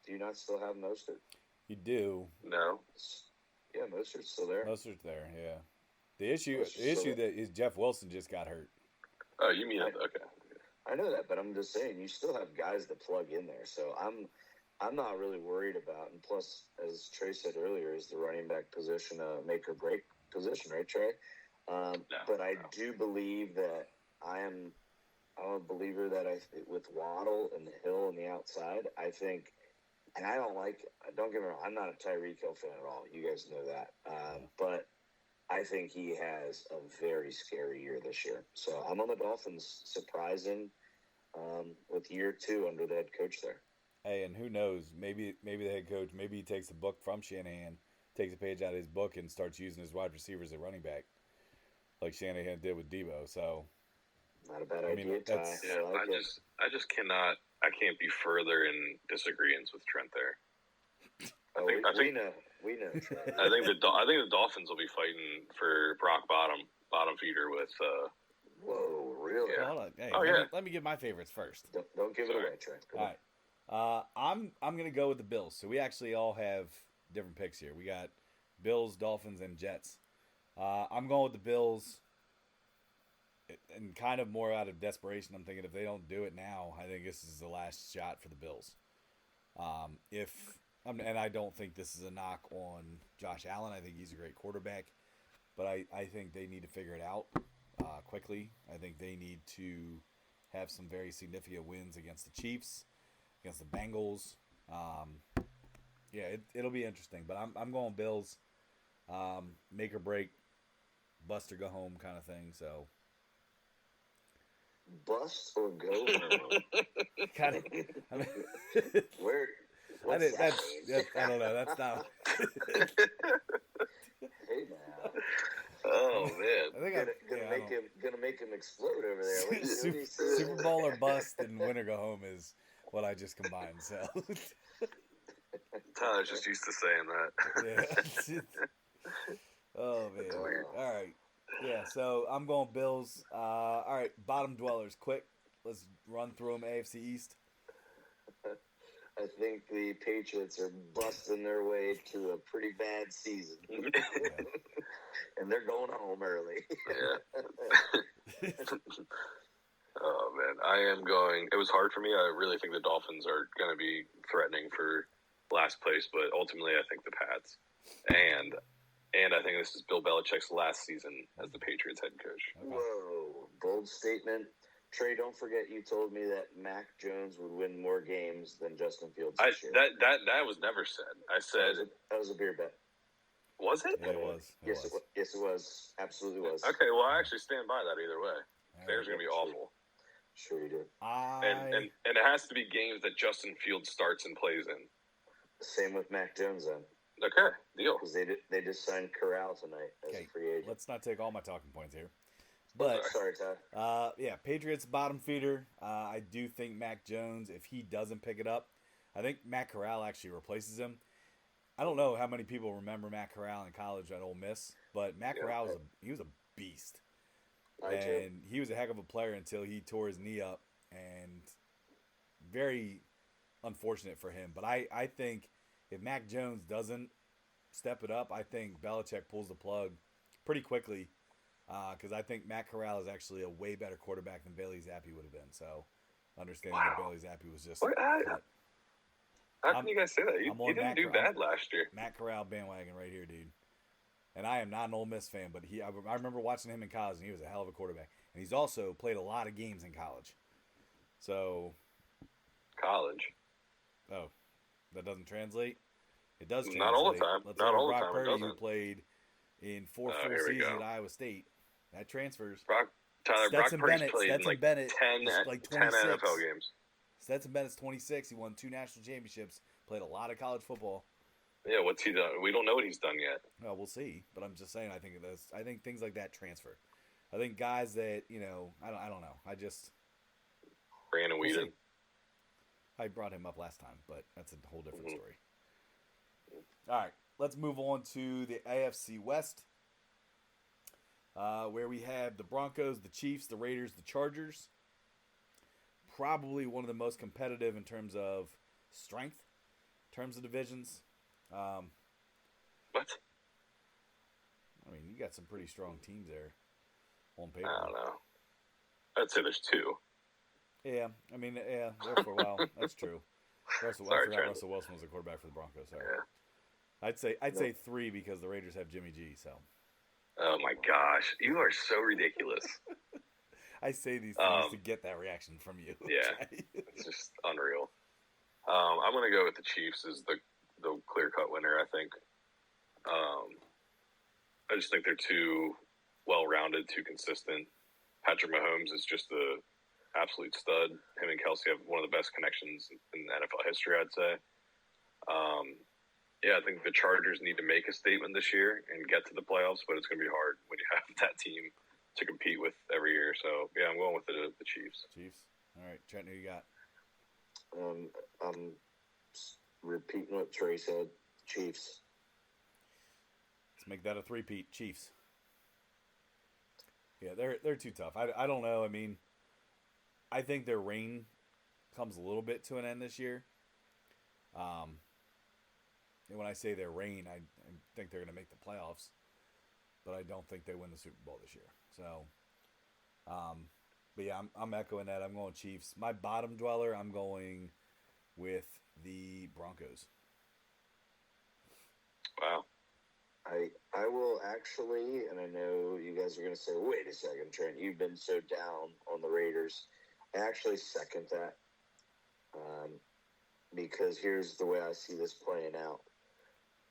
Do you not still have Mostert? You do. No. Yeah, Mostert's still there. Mostert's there. Yeah. The issue that is Jeff Wilson just got hurt. Oh, you mean okay? I know that, but I'm just saying you still have guys to plug in there. So I'm not really worried about. And plus, as Trey said earlier, is the running back position a make or break position, right, Trey? But I do believe that I'm a believer that with Waddle and Hill on the outside, I think, and don't get me wrong, I'm not a Tyreek Hill fan at all. You guys know that. But I think he has a very scary year this year. So I'm on the Dolphins, surprising with year 2 under the head coach there. Hey, and who knows? Maybe the head coach, maybe he takes a book from Shanahan, takes a page out of his book, and starts using his wide receivers at running back, like Shanahan did with Debo. So not a bad idea, Ty. I just cannot I can't be further in disagreement with Trent there. We know. Trent. I think the Dolphins will be fighting for Brock bottom feeder with. Whoa, really? Yeah. Hold on. Hey, yeah. let me give my favorites first. Don't give it away, Trent. Come All right. I'm gonna go with the Bills. So we actually all have different picks here. We got Bills, Dolphins, and Jets. I'm going with the Bills, and kind of more out of desperation. I'm thinking if they don't do it now, I think this is the last shot for the Bills. And I don't think this is a knock on Josh Allen. I think he's a great quarterback, but I think they need to figure it out quickly. I think they need to have some very significant wins against the Chiefs, against the Bengals. It'll be interesting, but I'm going Bills. Make or break, bust or go home kind of thing. So bust or go home. kind of. I mean, Where? I don't know. That's not. Hey now. Oh man! I think gonna make him explode over there. Super Bowl or bust and win or go home is what I just combined. So Tyler's just used to saying that. Yeah. Oh man! All right. Yeah. So I'm going Bills. All right. Bottom dwellers, quick. Let's run through them. AFC East. I think the Patriots are busting their way to a pretty bad season. And they're going home early. Yeah. Oh, man. I am going. It was hard for me. I really think the Dolphins are going to be threatening for last place, but ultimately I think the Pats. And I think this is Bill Belichick's last season as the Patriots head coach. Okay. Whoa. Bold statement. Trey, don't forget you told me that Mac Jones would win more games than Justin Fields this year. That was never said. I said that was a beer bet. Was it? Yeah, it was. Yes, it was. Absolutely was. Okay, well, I actually stand by that either way. Bears are going to be awful. Sure you do. And it has to be games that Justin Fields starts and plays in. Same with Mac Jones then. Okay, deal. Because they just signed Corral tonight as a free agent. Let's not take all my talking points here. But sorry, Ty. Patriots bottom feeder. I do think Mac Jones, if he doesn't pick it up, I think Matt Corral actually replaces him. I don't know how many people remember Matt Corral in college at Ole Miss, but Matt Corral was a beast. And he was a heck of a player until he tore his knee up, and very unfortunate for him. But I think if Mac Jones doesn't step it up, I think Belichick pulls the plug pretty quickly. Because I think Matt Corral is actually a way better quarterback than Bailey Zappi would have been. So, understanding that Bailey Zappi was just. How can you guys say that? He didn't do bad last year. Matt Corral bandwagon right here, dude. And I am not an Ole Miss fan, but I remember watching him in college, and he was a hell of a quarterback. And he's also played a lot of games in college. So. College. Oh, that doesn't translate? It does translate. Not all the time. Let's Not all the Brock time. Purdy, It doesn't. who played in 4 full here we seasons go. at Iowa State. That transfers. Brock Purdy's played in like 10 NFL games. Stetson Bennett's 26. He won 2 national championships. Played a lot of college football. Yeah, what's he done? We don't know what he's done yet. Well, we'll see. But I'm just saying, I think things like that transfer. I think guys that, I don't know. Brandon Whedon. I brought him up last time, but that's a whole different story. All right, let's move on to the AFC West, where we have the Broncos, the Chiefs, the Raiders, the Chargers. Probably one of the most competitive in terms of strength, in terms of divisions. What? I mean, you got some pretty strong teams there on paper. I don't know. I'd say there's 2. Yeah, I mean, there for a while. That's true. I forgot Russell Wilson was the quarterback for the Broncos. Sorry. Yeah. I'd say 3 because the Raiders have Jimmy G. So. Oh my gosh, you are so ridiculous. I say these things to get that reaction from you. Yeah, it's just unreal. I'm gonna go with the Chiefs as the clear-cut winner. I think. I just think they're too well-rounded, too consistent. Patrick Mahomes is just the absolute stud. Him and Kelsey have one of the best connections in NFL history, I'd say. I think the Chargers need to make a statement this year and get to the playoffs, but it's going to be hard when you have that team to compete with every year. So, I'm going with the Chiefs. Chiefs. All right, Trent, who you got? I'm repeating what Trey said. Chiefs. Let's make that a three-peat. Chiefs. Yeah, they're too tough. I don't know. I mean, I think their reign comes a little bit to an end this year. And when I say their reign, I think they're going to make the playoffs, but I don't think they win the Super Bowl this year. So, but yeah, I'm echoing that. I'm going Chiefs. My bottom dweller, I'm going with the Broncos. Wow. I will actually, and I know you guys are going to say, wait a second, Trent, you've been so down on the Raiders. I actually second that because here's the way I see this playing out.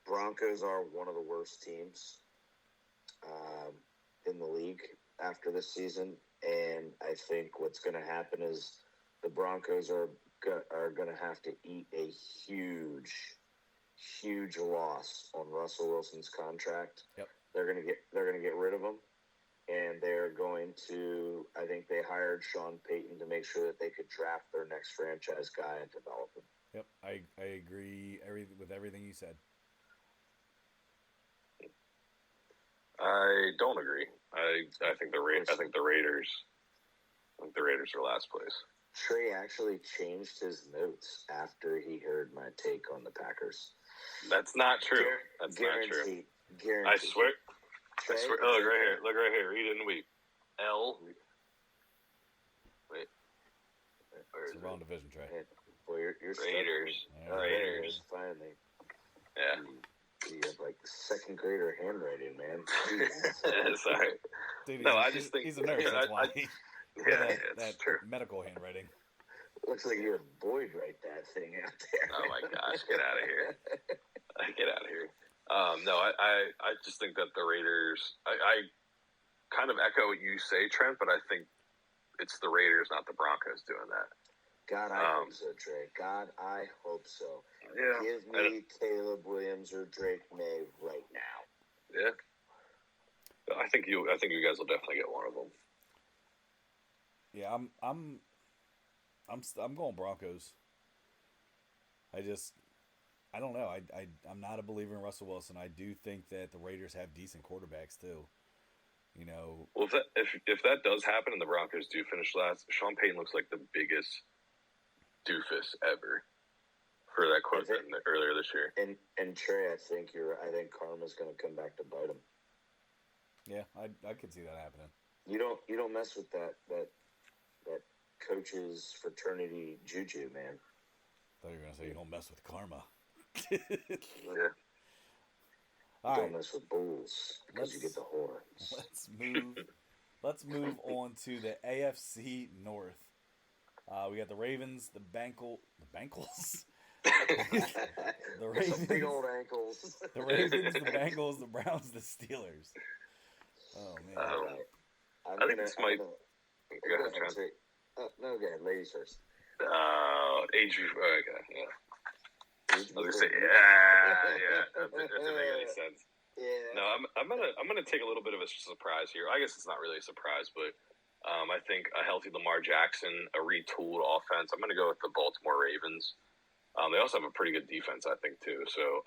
Broncos are one of the worst teams in the league after this season, and I think what's going to happen is the Broncos are going to have to eat a huge loss on Russell Wilson's contract. Yep. They're going to get rid of him, and they're going to. I think they hired Sean Payton to make sure that they could draft their next franchise guy and develop him. Yep, I agree with everything you said. I don't agree. I think the Raiders. I think the Raiders are last place. Trey actually changed his notes after he heard my take on the Packers. That's not true. That's not true. Guaranteed. I swear. Trey, I swear. Oh, look right here. Look right here. Read it and weep. L. Wait. It's the wrong division, Trey. Boy, you're Raiders. Raiders. Finally. Yeah. You have like second grader handwriting, man. Sorry. Dude, no, I just think he's a nurse. That's why. That's true. Medical handwriting. Looks like you and Boyd write that thing out there. Oh my gosh, get out of here! Get out of here! No, I just think that the Raiders. I kind of echo what you say, Trent, but I think it's the Raiders, not the Broncos, doing that. God, I hope so, Trey. God, I hope so. Yeah. Give me Caleb Williams or Drake May right now. Yeah. I think you guys will definitely get one of them. Yeah, I'm going Broncos. I don't know. I'm not a believer in Russell Wilson. I do think that the Raiders have decent quarterbacks too. You know. Well, if that does happen and the Broncos do finish last, Sean Payton looks like the biggest doofus ever for that quote earlier this year. And Trey, I think karma's going to come back to bite him. Yeah, I could see that happening. You don't mess with that coach's fraternity juju, man. I thought you were gonna say you don't mess with karma. Yeah. Don't mess with bulls because you get the horns. Let's move on to the AFC North. We got the Ravens, the Bengals. The Ravens, big old ankles. The Ravens, the Bengals, the Browns, the Steelers. Oh man! I think this might. Go ahead, Trent. No, go ahead. Ladies first. Age. Okay, yeah. I was gonna say, yeah. That doesn't make any sense. Yeah. No, I'm gonna take a little bit of a surprise here. I guess it's not really a surprise, but I think a healthy Lamar Jackson, a retooled offense. I'm gonna go with the Baltimore Ravens. They also have a pretty good defense, I think, too. So,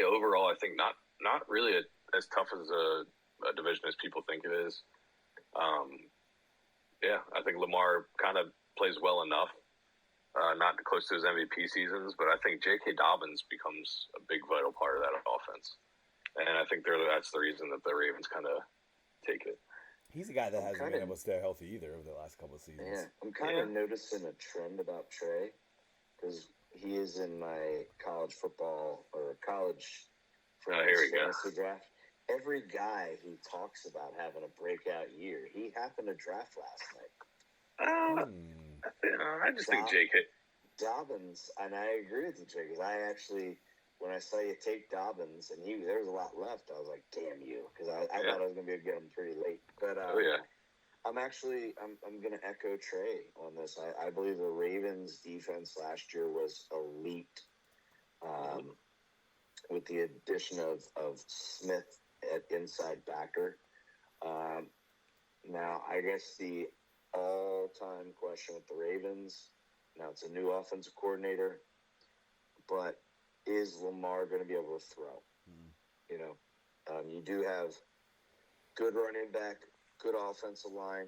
overall, I think not really as tough as a division as people think it is. I think Lamar kind of plays well enough. Not close to his MVP seasons, but I think J.K. Dobbins becomes a big vital part of that offense. And I think that's the reason that the Ravens kind of take it. He's a guy that hasn't been able to stay healthy either over the last couple of seasons. Yeah, I'm kind of noticing a trend about Trey because he is in my college football or college fantasy draft. Every guy he talks about having a breakout year, he happened to draft last night. I just think J.K. Dobbins, and I agree with you, Trey, because I actually, when I saw you take Dobbins, and there was a lot left, I was like, damn you, because I thought I was going to be able to get him pretty late. But I'm going to echo Trey on this. I believe the Ravens' defense last year was elite with the addition of Smith at inside backer. Now, I guess the all-time question with the Ravens, Now it's a new offensive coordinator, but is Lamar going to be able to throw? You know, you do have good running back, good offensive line.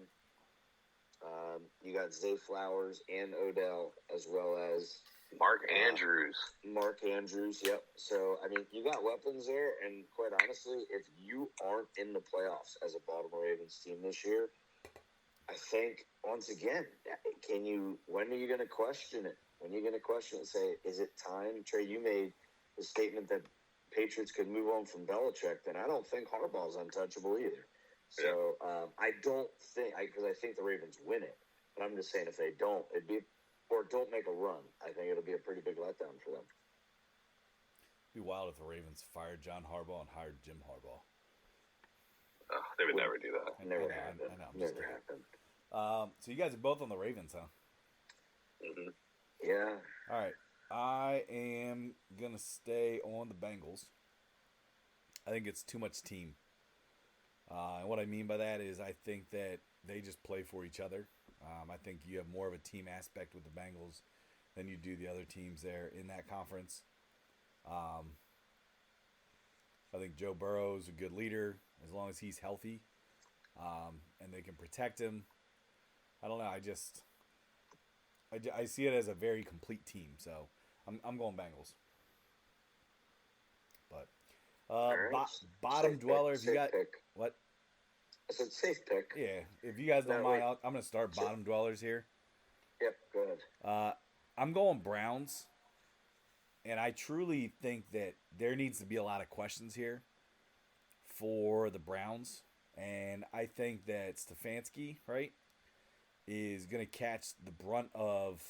You got Zay Flowers and Odell, as well as Mark Andrews. Yep. So, I mean, you got weapons there, and quite honestly, if you aren't in the playoffs as a Baltimore Ravens team this year, I think, once again, when are you going to question it? When are you going to question it and say, is it time? Trey, you made the statement that Patriots could move on from Belichick, then I don't think Harbaugh's untouchable either. So, I don't think, because I think the Ravens win it, but I'm just saying if they don't, or don't make a run, I think it'll be a pretty big letdown for them. It'd be wild if the Ravens fired John Harbaugh and hired Jim Harbaugh. Oh, they would never do that. Never happened. Never happened. So you guys are both on the Ravens, huh? Mm-hmm. Yeah. All right. I am going to stay on the Bengals. I think it's too much team. And what I mean by that is I think that they just play for each other. I think you have more of a team aspect with the Bengals than you do the other teams there in that conference. I think Joe Burrow is a good leader as long as he's healthy, and they can protect him. I don't know. I see it as a very complete team, so I'm going Bengals. But right. bottom Safe dwellers, you got pick. what? I said safe pick. Yeah, if you guys don't mind, I'm going to start bottom dwellers here. Yep, go ahead. I'm going Browns, and I truly think that there needs to be a lot of questions here for the Browns, and I think that Stefanski, right, is going to catch the brunt of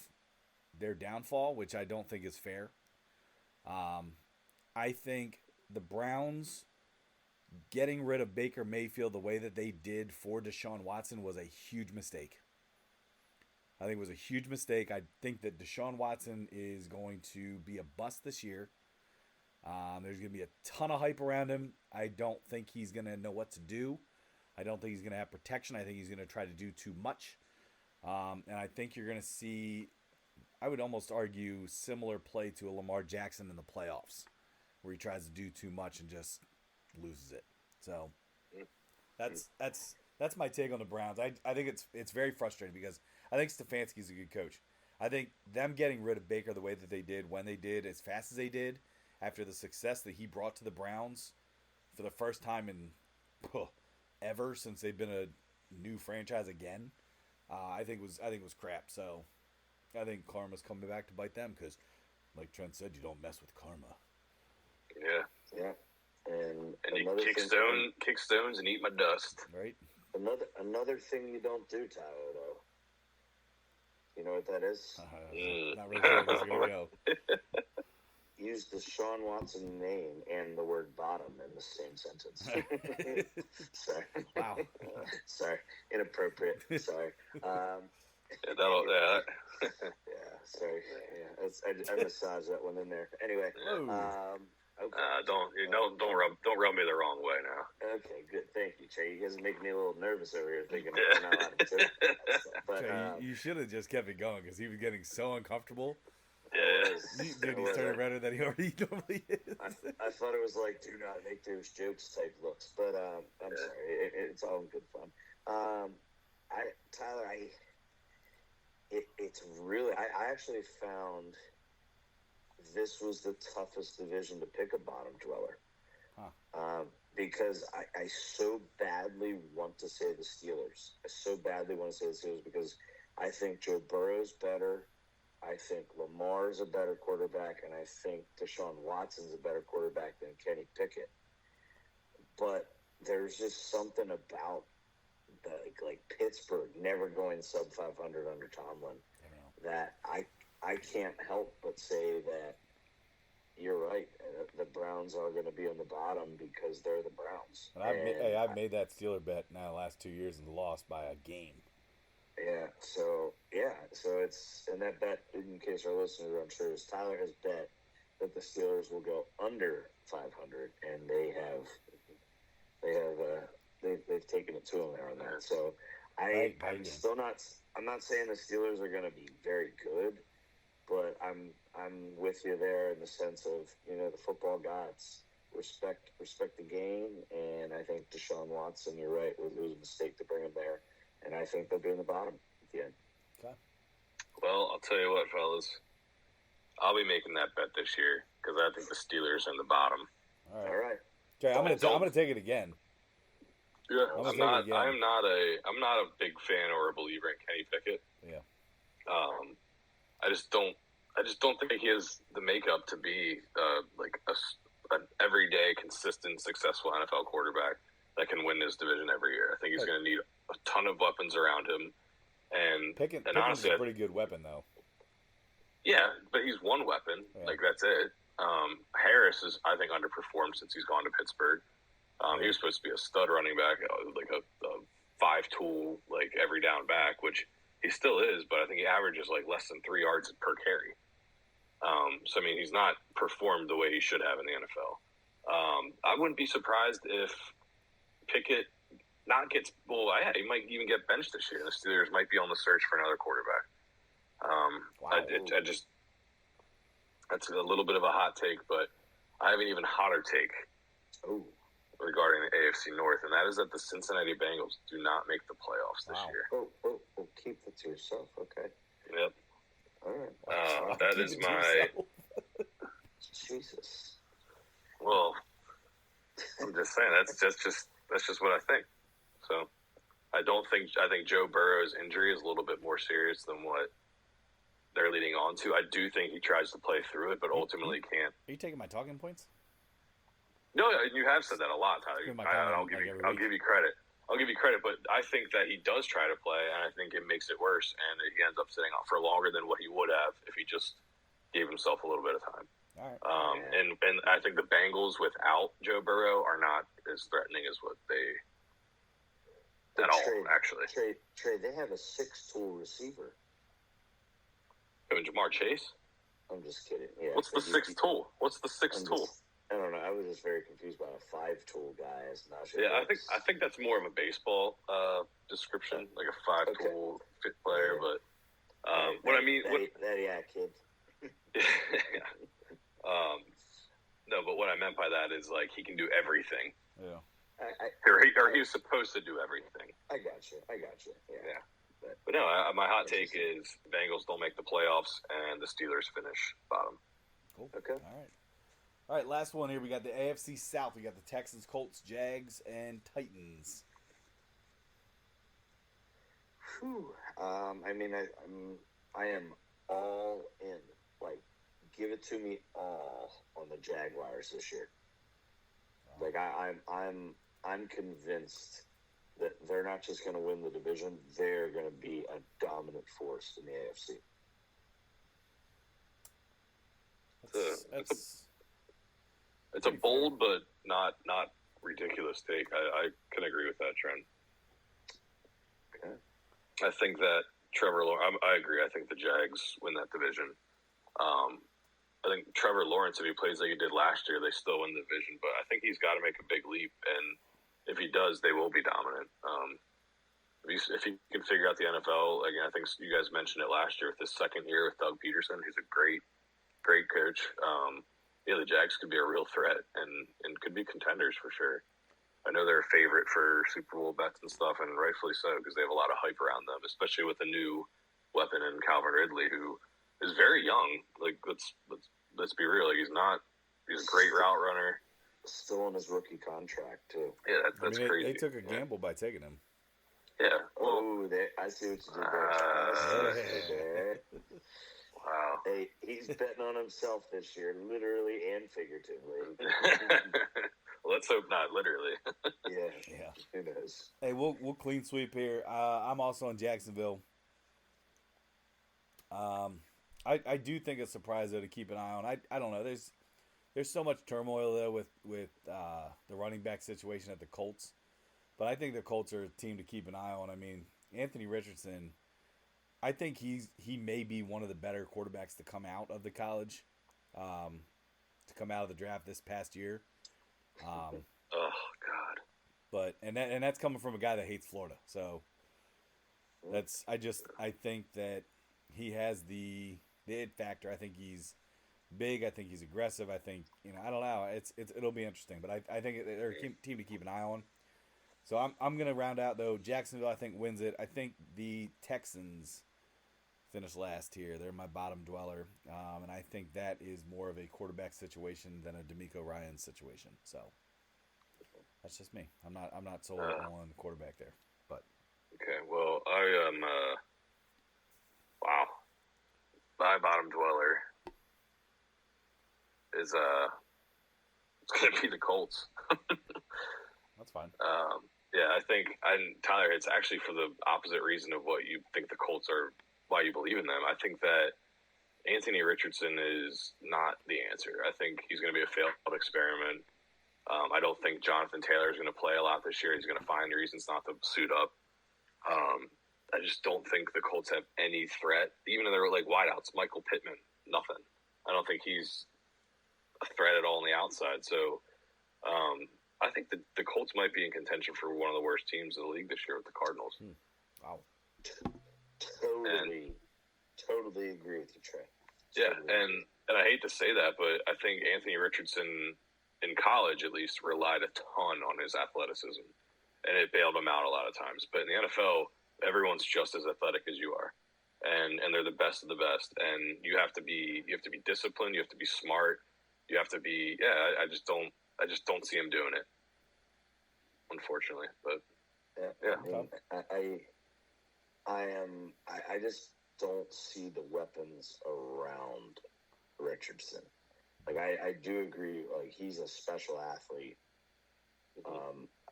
their downfall, which I don't think is fair. I think the Browns getting rid of Baker Mayfield the way that they did for Deshaun Watson was a huge mistake. I think it was a huge mistake. I think that Deshaun Watson is going to be a bust this year. There's going to be a ton of hype around him. I don't think he's going to know what to do. I don't think he's going to have protection. I think he's going to try to do too much. And I think you're going to see, I would almost argue, similar play to a Lamar Jackson in the playoffs, where he tries to do too much and just loses it. So that's my take on the Browns. I think it's very frustrating because I think Stefanski's a good coach. I think them getting rid of Baker the way that they did, when they did, as fast as they did, after the success that he brought to the Browns for the first time in ever since they've been a new franchise again, I think was crap. So I think karma's coming back to bite them because, like Trent said, you don't mess with karma. Yeah. And you kick stones and eat my dust. Right. Another thing you don't do, Tyler, though. You know what that is? Not really sure where you're going to go. Use the Deshaun Watson name and the word bottom in the same sentence. Sorry. Wow. Sorry. Inappropriate. Sorry. Yeah. Sorry. Yeah. I massaged that one in there. Anyway. Okay. Don't rub me the wrong way now. Okay, good. Thank you, Trey. You guys are making me a little nervous over here thinking I'm not allowed to say that stuff. But Trey, you should have just kept it going because he was getting so uncomfortable. Yeah. Dude, he's turning redder than he already normally is. I thought it was like, do not make those jokes type looks, but I'm sorry. It's all in good fun. It's really, I actually found this was the toughest division to pick a bottom dweller. Because I so badly want to say the Steelers. I so badly want to say the Steelers because I think Joe Burrow's better. I think Lamar's a better quarterback, and I think Deshaun Watson's a better quarterback than Kenny Pickett. But there's just something about like Pittsburgh never going sub 500 under Tomlin that I can't help but say that you're right. The Browns are going to be on the bottom because they're the Browns. I've made that Steeler bet now the last 2 years and lost by a game. So it's, and that bet, in case our listeners are unsure, is Tyler has bet that the Steelers will go under 500, and they've taken it to him there on that. So I'm not saying the Steelers are going to be very good, but I'm with you there in the sense of the football gods respect the game, and I think Deshaun Watson, you're right, it was a mistake to bring him there, and I think they'll be in the bottom at the end. Okay. Well, I'll tell you what, fellas. I'll be making that bet this year because I think the Steelers are in the bottom. All right. Okay, I'm gonna take it again. Yeah, I'm not a big fan or a believer in Kenny Pickett. Yeah. I just don't think he has the makeup to be an everyday, consistent, successful NFL quarterback that can win this division every year. I think he's going to need a ton of weapons around him. And Pickett's honestly, a pretty good weapon, though. Yeah, but he's one weapon. Yeah. Like, that's it. Harris is, I think, underperformed since he's gone to Pittsburgh. He was supposed to be a stud running back, like a five-tool, like, every down back, which he still is, but I think he averages, like, less than 3 yards per carry. So, I mean, he's not performed the way he should have in the NFL. I wouldn't be surprised if Pickett he might even get benched this year. The Steelers might be on the search for another quarterback. Wow. That's a little bit of a hot take, but I have an even hotter take regarding the AFC North, and that is that the Cincinnati Bengals do not make the playoffs this year. Oh, keep that to yourself, okay? Yep. All right. That is my... Jesus. Well, I'm just saying, that's just what I think. So, I think Joe Burrow's injury is a little bit more serious than what they're leading on to. I do think he tries to play through it, but ultimately can't. Are you taking my talking points? No, you have said that a lot, Tyler. I'll give you credit. I'll give you credit, but I think that he does try to play, and I think it makes it worse, and he ends up sitting out for longer than what he would have if he just gave himself a little bit of time. All right. And I think the Bengals without Joe Burrow are not as threatening as what they actually. Trey, they have a 6-tool receiver. Jamar Chase? I'm just kidding. Yeah. What's the sixth tool? I don't know. I was just very confused by a 5-tool guy. I think that's more of a baseball description, like a 5-tool fit player. Yeah. But what I mean, kid. No, but what I meant by that is like he can do everything. Yeah. Or he was supposed to do everything. I got you. Yeah. But no, my hot take is the Bengals don't make the playoffs and the Steelers finish bottom. Cool. Okay. All right, last one here. We got the AFC South. We got the Texans, Colts, Jags, and Titans. I mean, I am all in. Like, give it to me all on the Jaguars this year. Like, I'm convinced that they're not just going to win the division; they're going to be a dominant force in the AFC. It's a bold but not ridiculous take. I can agree with that, Trent. Okay. I think that Trevor Lawrence. I agree. I think the Jags win that division. I think Trevor Lawrence, if he plays like he did last year, they still win the division. But I think he's got to make a big leap, and if he does, they will be dominant. If he can figure out the NFL, again, I think you guys mentioned it last year with his second year with Doug Peterson, who's a great coach. The Jags could be a real threat and could be contenders for sure. I know they're a favorite for Super Bowl bets and stuff, and rightfully so, because they have a lot of hype around them, especially with a new weapon in Calvin Ridley, who is very young. Like, let's be real. Like, he's a great route runner. Still on his rookie contract too. Yeah, that's crazy. They took a gamble by taking him. Yeah. I see what you did there. Wow. Hey, he's betting on himself this year, literally and figuratively. Well, let's hope not literally. Yeah. Who knows? Hey, we'll clean sweep here. I'm also in Jacksonville. I do think it's a surprise though to keep an eye on. I don't know. There's so much turmoil though with the running back situation at the Colts, but I think the Colts are a team to keep an eye on. I mean, Anthony Richardson, I think he may be one of the better quarterbacks to come out of the college, to come out of the draft this past year. Oh God! But and that's coming from a guy that hates Florida. So I think that he has the the it factor. I think he's big. I think he's aggressive. I think I don't know. It'll be interesting, but I think they're a team to keep an eye on. So I'm gonna round out though. Jacksonville I think wins it. I think the Texans finish last here. They're my bottom dweller, and I think that is more of a quarterback situation than a D'Amico Ryans situation. So that's just me. I'm not sold on quarterback there, but okay. Well, I am. Wow, my bottom dweller is it's gonna be the Colts. that's fine. Yeah, I think Tyler. It's actually for the opposite reason of what you think the Colts are. Why you believe in them? I think that Anthony Richardson is not the answer. I think he's going to be a failed experiment. I don't think Jonathan Taylor is going to play a lot this year. He's going to find reasons not to suit up. I just don't think the Colts have any threat. Even though they're like wideouts, Michael Pittman, nothing. I don't think he's a threat at all on the outside. So I think the Colts might be in contention for one of the worst teams in the league this year with the Cardinals. Wow. Totally agree with you, Trey. Yeah, and I hate to say that, but I think Anthony Richardson, in college at least, relied a ton on his athleticism, and it bailed him out a lot of times. But in the NFL, everyone's just as athletic as you are, and they're the best of the best. And you have to be disciplined. You have to be smart. You have to be. Yeah, I just don't see him doing it, unfortunately. But yeah. I just don't see the weapons around Richardson. Like I do agree. Like he's a special athlete.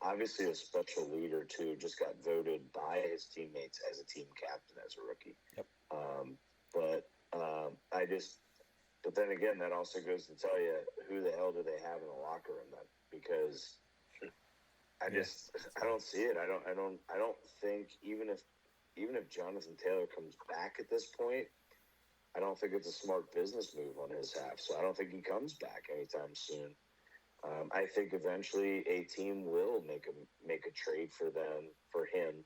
Obviously a special leader too. Just got voted by his teammates as a team captain as a rookie. Yep. But then again, that also goes to tell you who the hell do they have in the locker room then? Because I don't see it. I don't think even if Jonathan Taylor comes back at this point, I don't think it's a smart business move on his half. So I don't think he comes back anytime soon. I think eventually a team will make a trade for him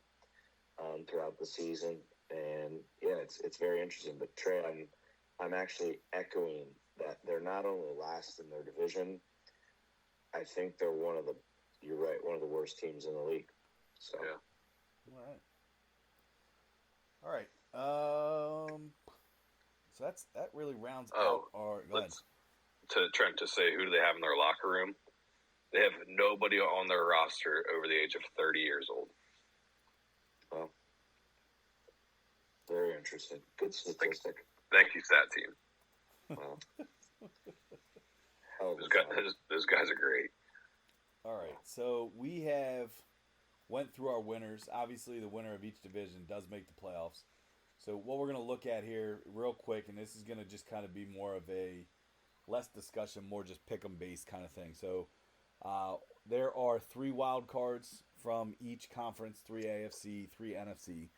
throughout the season, and yeah, it's very interesting. But Trey, I'm actually echoing that they're not only last in their division. I think they're you're right, one of the worst teams in the league. So yeah. All right. So that really rounds out our. Go ahead. To Trent, to say who do they have in their locker room? They have nobody on their roster over the age of 30 years old. Well, very interesting. Good statistic. Thank you, stat team. Wow. Those guys are great. All right, so we went through our winners. Obviously, the winner of each division does make the playoffs. So what we're going to look at here real quick, and this is going to just kind of be more of a less discussion, more just pick 'em based kind of thing. So there are 3 wild cards from each conference, 3 AFC, 3 NFC.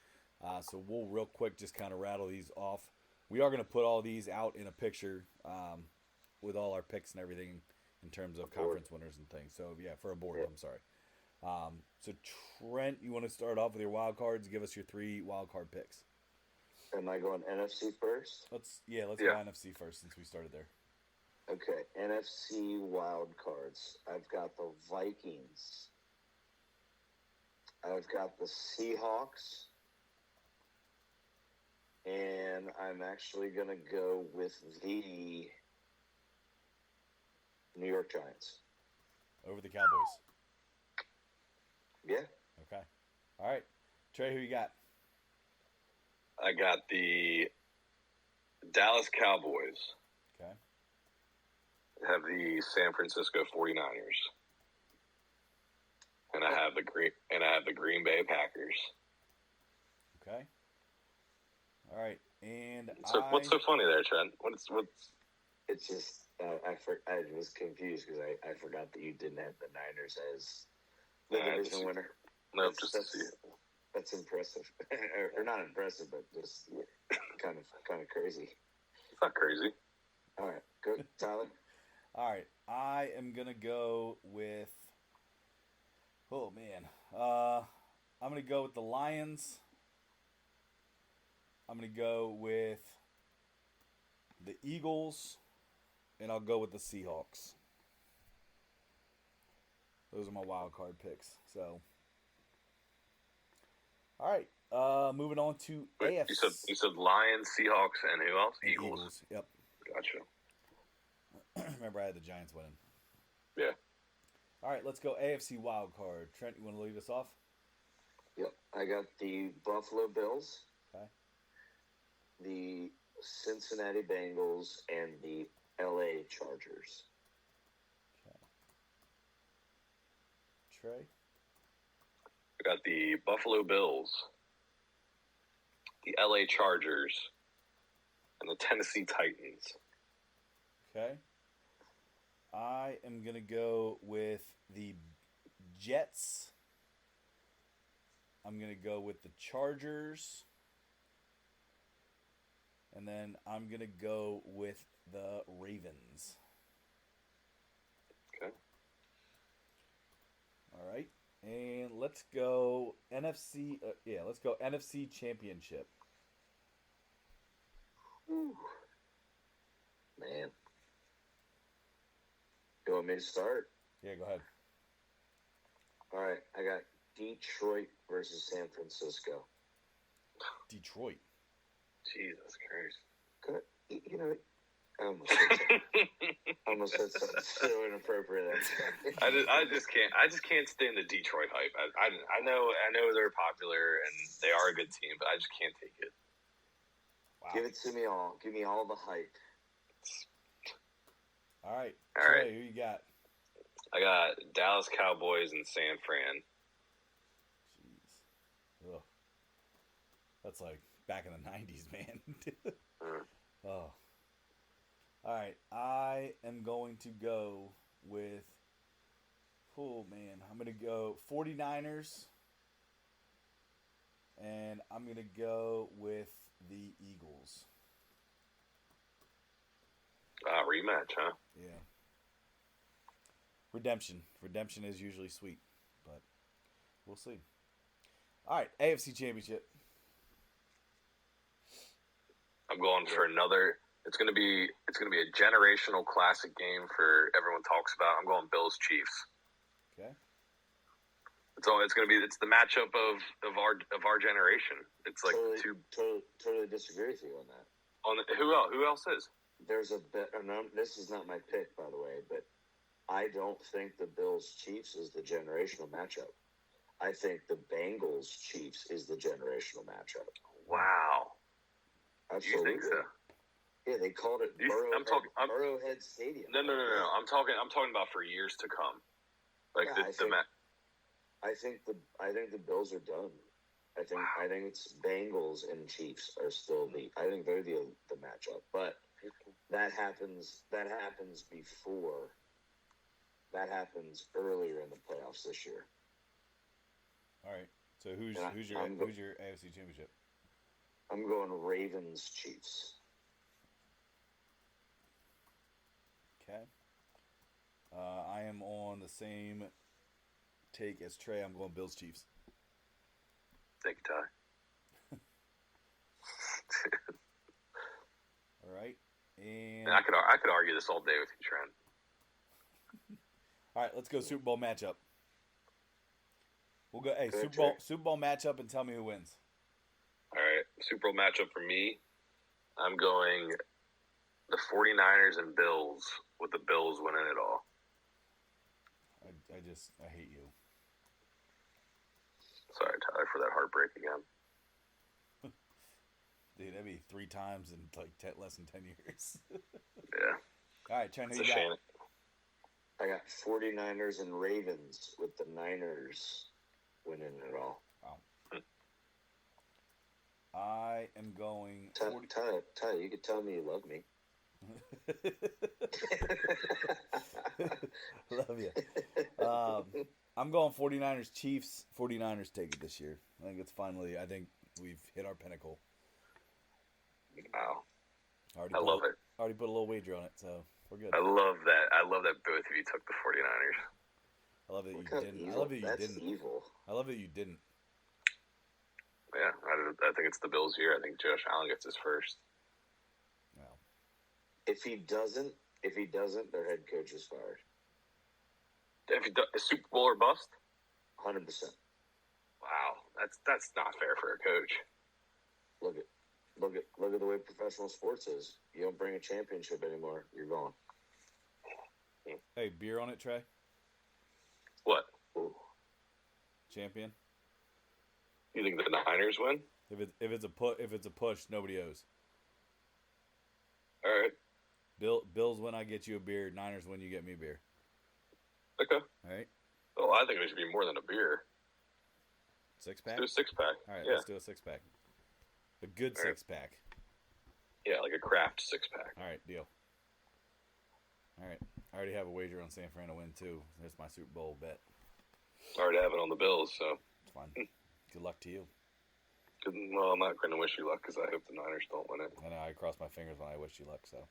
So we'll real quick just kind of rattle these off. We are going to put all these out in a picture with all our picks and everything in terms of conference winners and things. So yeah, for a board, I'm sorry. So Trent, you want to start off with your wild cards? Give us your 3 wild card picks. Am I going NFC first? Let's go NFC first since we started there. Okay, NFC wild cards. I've got the Vikings. I've got the Seahawks. And I'm actually going to go with the New York Giants. Over the Cowboys. Yeah. Okay. All right. Trey, who you got? I got the Dallas Cowboys. Okay. I have the San Francisco 49ers. And I have the Green Bay Packers. Okay. All right. And so what's so funny there, Trent? What's It's just I was confused because I forgot that you didn't have the Niners as the division winner. No, just to see it. That's impressive, or not impressive, but just kind of crazy. It's not crazy. All right, good, Tyler. All right, I am gonna go with. Oh man, I'm gonna go with the Lions. I'm gonna go with the Eagles, and I'll go with the Seahawks. Those are my wild card picks. So, all right. Moving on to Wait, AFC. you said Lions, Seahawks, and who else? And Eagles. Yep. Gotcha. Remember, I had the Giants winning. Yeah. All right, let's go AFC wild card. Trent, you want to lead us off? Yep. I got the Buffalo Bills, Okay. the Cincinnati Bengals, and the LA Chargers. Okay. Trey? I got the Buffalo Bills, the LA Chargers, and the Tennessee Titans. Okay. I am going to go with the Jets. I'm going to go with the Chargers. And then I'm going to go with the Ravens. Okay. All right. And let's go NFC. Let's go NFC Championship. Whew. Man. You want me to start? Yeah, go ahead. All right. I got Detroit versus San Francisco. Detroit. Jesus Christ. Good. You know, I almost said something so inappropriate. I just can't stand the Detroit hype. I know they're popular and they are a good team, but I just can't take it. Wow. Give it to me all. Give me all the hype. All right. All Trey, right. who you got? I got Dallas Cowboys and San Fran. Jeez. Ugh. That's like back in the 90s, man. Oh. All right. I am going to go with, oh, man. I'm going to go 49ers. And I'm going to go with the Eagles. Rematch, huh? Yeah. Redemption. Redemption is usually sweet, but we'll see. All right, AFC Championship. I'm going for another. It's gonna be a generational classic game for everyone talks about. I'm going Bills Chiefs. Okay. It's the matchup of our generation. It's like totally disagree with you on that. Who else is? There's a bet. This is not my pick, by the way, but I don't think the Bills Chiefs is the generational matchup. I think the Bengals Chiefs is the generational matchup. Wow. Absolutely. You think so? Yeah, they called it Burrowhead Stadium. No. I'm talking about for years to come. Like yeah, I think the Bills are done. I think it's Bengals and Chiefs are still I think they're the matchup. But that happens before. That happens earlier in the playoffs this year. All right. So who's your AFC Championship? I'm going Ravens Chiefs. Okay. I am on the same take as Trey. I'm going Bills Chiefs. Thank you, Ty. All right. And I could argue this all day with you, Trent. all right, let's go Super Bowl matchup. We'll go Good Super Bowl matchup and tell me who wins. All right, Super Bowl matchup for me. I'm going the 49ers and Bills, with the Bills winning it all. I hate you. Sorry, Tyler, for that heartbreak again. Dude, that'd be 3 times in like less than 10 years. Yeah. All right, Trent, who It's you a shame. I got 49ers and Ravens with the Niners winning it all. Wow. I am going... Ty, you could tell me you love me. Love you. I'm going 49ers Chiefs. 49ers take it this year. I think we've hit our pinnacle. Wow. I love it. Already put a little wager on it, so we're good. I love that. I love that both of you took the 49ers. I love that you Look how didn't. evil. I love that you That's didn't. evil. I love that you didn't. Yeah, I think it's the Bills here. I think Josh Allen gets his first. Well, If he doesn't, their head coach is fired. If he does, Super Bowl or bust? 100%. Wow, that's not fair for a coach. Look at the way professional sports is. You don't bring a championship anymore, you're gone. Hey, beer on it, Trey? What? Ooh. Champion? You think the Niners win? If it's a push, nobody owes. All right. Bills win, I get you a beer. Niners win, you get me a beer. Okay. All right. Well, I think it should be more than a beer. 6-pack? Let's do a 6-pack. All right, yeah. let's do a 6-pack. A good 6-pack. Yeah, like a craft 6-pack. All right, deal. All right. I already have a wager on San Fran to win, too. There's my Super Bowl bet. I already have it on the Bills, so. It's fine. Good luck to you. Well, I'm not going to wish you luck because I hope the Niners don't win it. I know, I cross my fingers when I wish you luck, so.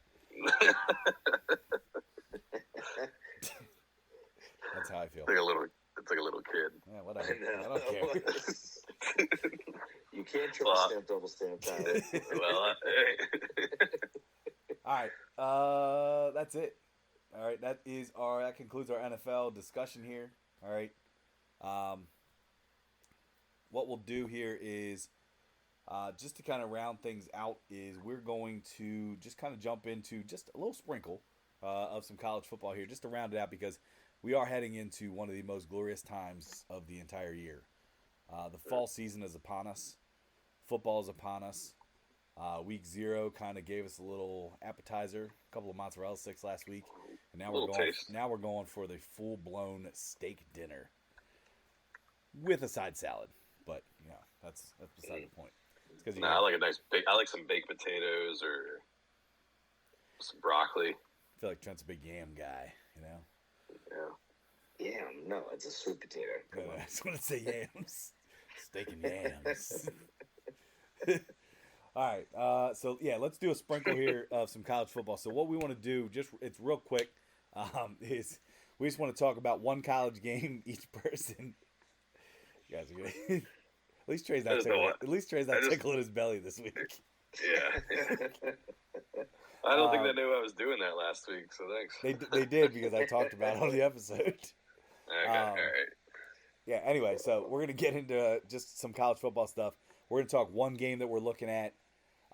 That's how I feel. It's like a little kid. Yeah, whatever. I don't care. You can't triple stamp, double stamp, Tyler. Well, All right. That's it. All right. That concludes our NFL discussion here. All right. What we'll do here is just to kind of round things out is we're going to just kind of jump into just a little sprinkle of some college football here just to round it out because we are heading into one of the most glorious times of the entire year. The fall season is upon us. Football is upon us. Week 0 kind of gave us a little appetizer, a couple of mozzarella sticks last week, and now we're going for the full-blown steak dinner with a side salad. But that's beside the point. I like some baked potatoes or some broccoli. I feel like Trent's a big yam guy, Yeah. Yam? No, it's a sweet potato. I just want to say yams. Steak and yams. All right. So, let's do a sprinkle here of some college football. So what we want to do, it's real quick, is we just want to talk about one college game each person. You guys are good. At least Trey's not tickle in his belly this week. Yeah. I don't think they knew I was doing that last week, so thanks. They did because I talked about it on the episode. Okay, all right. Yeah, anyway, so we're going to get into just some college football stuff. We're going to talk one game that we're looking at,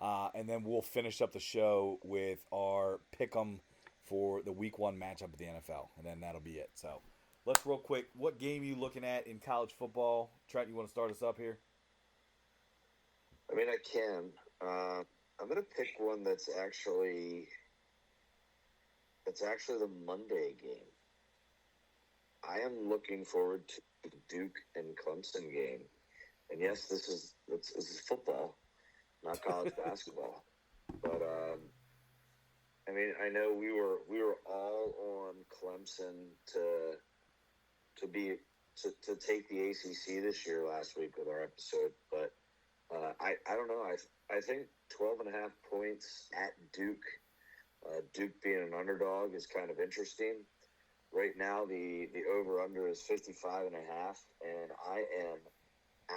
and then we'll finish up the show with our pick'em for the Week 1 matchup of the NFL, and then that'll be it. So let's real quick, what game are you looking at in college football? Trent, you want to start us up here? I mean, I can. I'm going to pick one that's actually the Monday game. I am looking forward to the Duke and Clemson game. And yes, this is football, not college basketball. But I mean, I know we were all on Clemson to take the ACC this year last week with our episode, but I don't know. I think 12.5 points at Duke, Duke being an underdog is kind of interesting. Right now, the over-under is 55.5, and I am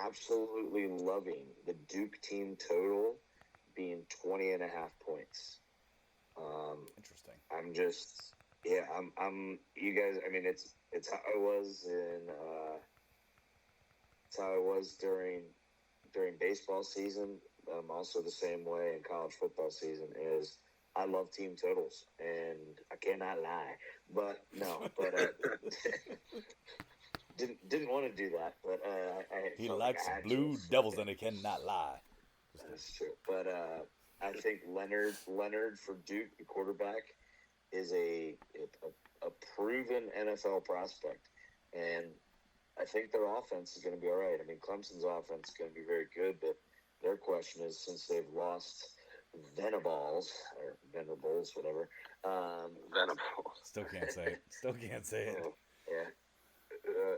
absolutely loving the Duke team total being 20.5 points. Interesting. I'm you guys. I mean, it's how I was during baseball season. I'm also the same way in college football season. Is I love team totals, and I cannot lie. But didn't want to do that. But he likes Blue Devils, and he cannot lie. That's true. But I think Leonard for Duke, the quarterback, is a proven NFL prospect, and I think their offense is going to be all right. I mean, Clemson's offense is going to be very good, but their question is, since they've lost Venables, whatever. Venables. Still can't say it. Yeah.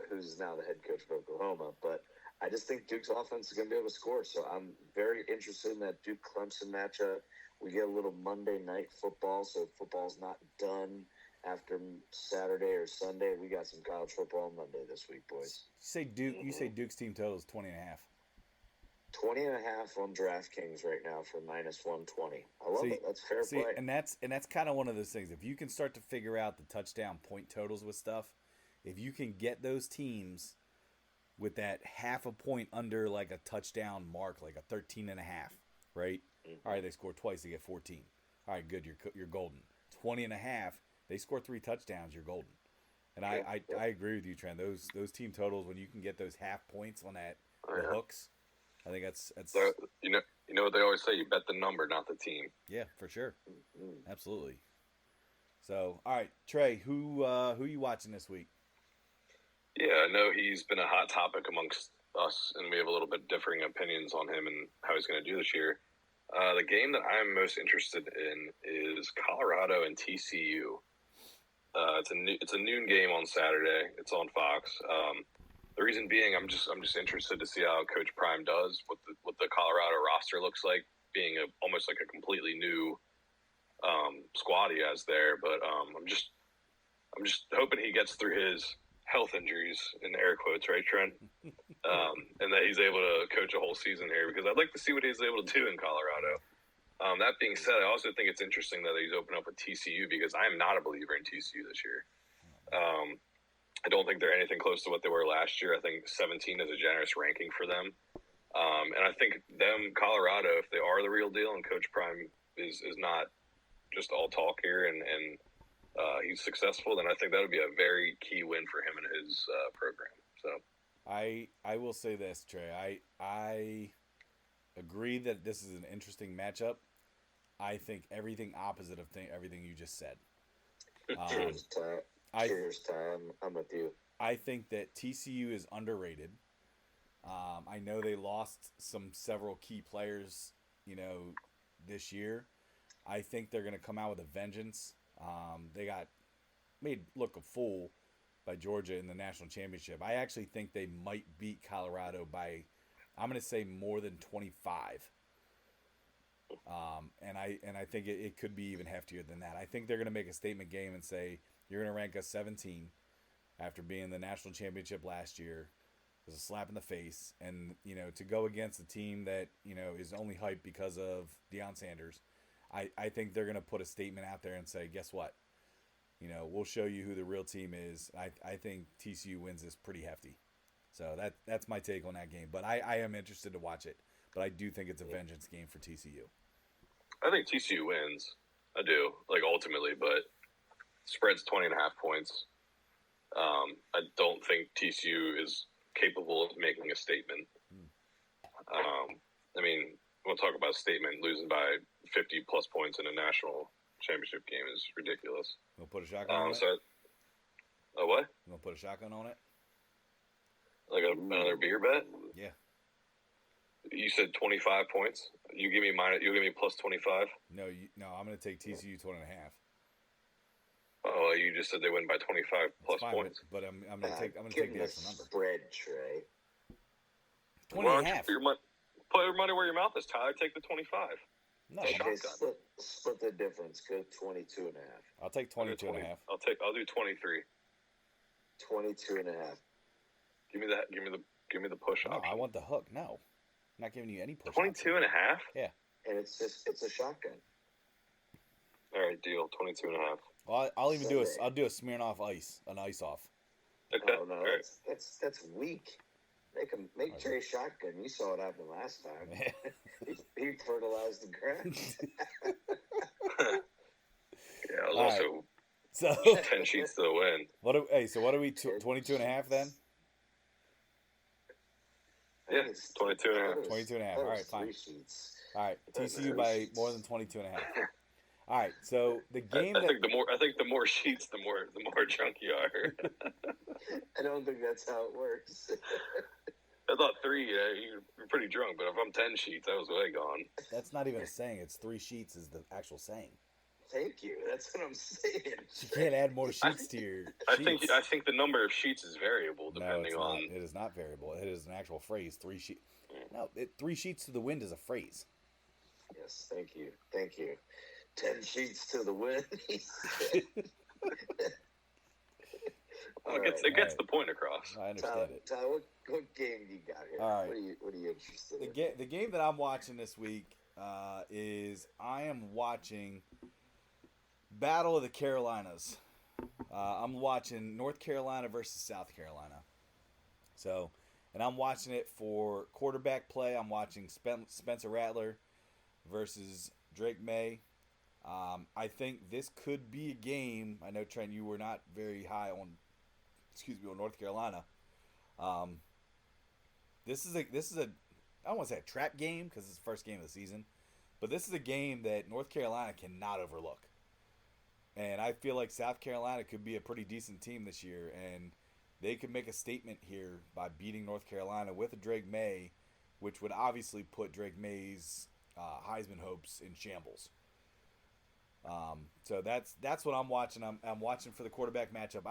Who's now the head coach of Oklahoma. But I just think Duke's offense is going to be able to score. So I'm very interested in that Duke-Clemson matchup. We get a little Monday night football, so football's not done after Saturday or Sunday. We got some college football on Monday this week, boys. You say Duke's team total is 20.5. 20.5 on DraftKings right now for -120. I love it. That's fair play. And that's kind of one of those things. If you can start to figure out the touchdown point totals with stuff, if you can get those teams with that half a point under like a touchdown mark, like a 13.5, right? All right, they score twice, they get 14. All right, good, you're golden. 20.5, they score 3 touchdowns, you're golden. And I agree with you, Trent. Those team totals, when you can get those half points on the hooks, I think that's so, you know what they always say, you bet the number, not the team. Yeah, for sure. Absolutely. So, all right, Trey, who you watching this week? Yeah, I know he's been a hot topic amongst us, and we have a little bit differing opinions on him and how he's going to do this year. The game that I'm most interested in is Colorado and TCU. It's a noon game on Saturday. It's on Fox. The reason being, I'm just interested to see how Coach Prime does, what the Colorado roster looks like, being almost like a completely new squad he has there. But I'm just hoping he gets through his health injuries, in air quotes, right, Trent? And that he's able to coach a whole season here, because I'd like to see what he's able to do in Colorado. That being said, I also think it's interesting that he's opened up with TCU, because I am not a believer in TCU this year. I don't think they're anything close to what they were last year. I think 17 is a generous ranking for them. And I think Colorado, if they are the real deal and Coach Prime is not just all talk here and he's successful, then I think that would be a very key win for him and his program. So I will say this, Trey. I agree that this is an interesting matchup. I think everything opposite of everything you just said. Cheers, Ty. I'm with you. I think that TCU is underrated. I know they lost several key players, this year. I think they're going to come out with a vengeance. They got made look a fool by Georgia in the national championship. I actually think they might beat Colorado by, I'm going to say, more than 25. And I think it could be even heftier than that. I think they're going to make a statement game and say, you're going to rank us 17 after being in the national championship last year. It was a slap in the face. And, to go against a team that, is only hyped because of Deion Sanders, I think they're going to put a statement out there and say, guess what? We'll show you who the real team is. I think TCU wins this pretty hefty. So that's my take on that game. But I am interested to watch it. But I do think it's a vengeance game for TCU. I think TCU wins. I do, ultimately, but spread's 20.5 points. I don't think TCU is capable of making a statement. We'll talk about a statement. Losing by 50-plus points in a national championship game is ridiculous. We'll put a shotgun on it? A what? You want to put a shotgun on it? Like another beer bet? Yeah. You said 25 points. You give me plus 25. No, I'm going to take TCU 20.5. Oh, you just said they win by 25 plus points. But I'm going to take the extra number. Spread, Trey. 20.5. Put your money where your mouth is, Tyler. Take the 25. No, okay, split the difference. Go 22.5. I'll take 22.5. I'll do 23. 22.5. Give me the push No, option. I want the hook. No. I'm not giving you any push. 22.5? Yeah. And it's a shotgun. All right, deal. 22.5. Well, I'll even do a Smirnoff ice, an ice off. Okay. Oh no, right. that's weak. Make Trey shotgun. You saw it happen last time. he fertilized the ground. Yeah, I was also 10 sheets to the win. What are we 22.5 then? Yeah, 22.5. 22.5. All right, fine. All right, TCU by more than 22.5. All right, so the game. I think the more sheets, the more drunk you are. I don't think that's how it works. I thought 3. You're pretty drunk, but if I'm 10 sheets, I was way gone. That's not even a saying. It's 3 sheets is the actual saying. Thank you. That's what I'm saying. You can't add more sheets to your sheets. I think the number of sheets is variable depending on. It is not variable. It is an actual phrase. 3 sheets. No, 3 sheets to the wind is a phrase. Yes, thank you. 10 sheets to the wind. It gets the point across. I understand it. Tyler, what game do you got here? All right. What are you interested in? The game that I'm watching this week is I am watching Battle of the Carolinas. I'm watching North Carolina versus South Carolina. So, and I'm watching it for quarterback play. I'm watching Spencer Rattler versus Drake May. I think this could be a game. I know, Trent, you were not very high on North Carolina. This is a I don't want to say a trap game because it's the first game of the season, but this is a game that North Carolina cannot overlook. And I feel like South Carolina could be a pretty decent team this year, and they could make a statement here by beating North Carolina with a Drake May, which would obviously put Drake May's Heisman hopes in shambles. So that's what I'm watching. I'm watching for the quarterback matchup.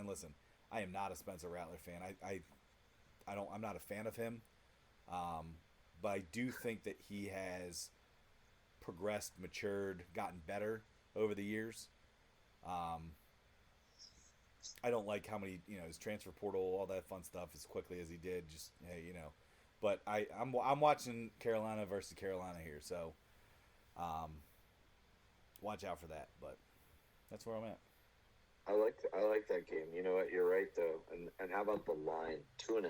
Listen, I am not a Spencer Rattler fan. I'm not a fan of him. But I do think that he has progressed, matured, gotten better over the years. I don't like how many, his transfer portal, all that fun stuff as quickly as he did. Just, hey, but I'm watching Carolina versus Carolina here. So, watch out for that. But that's where I'm at. I like that game. You know what? You're right though. And how about the line? 2.5.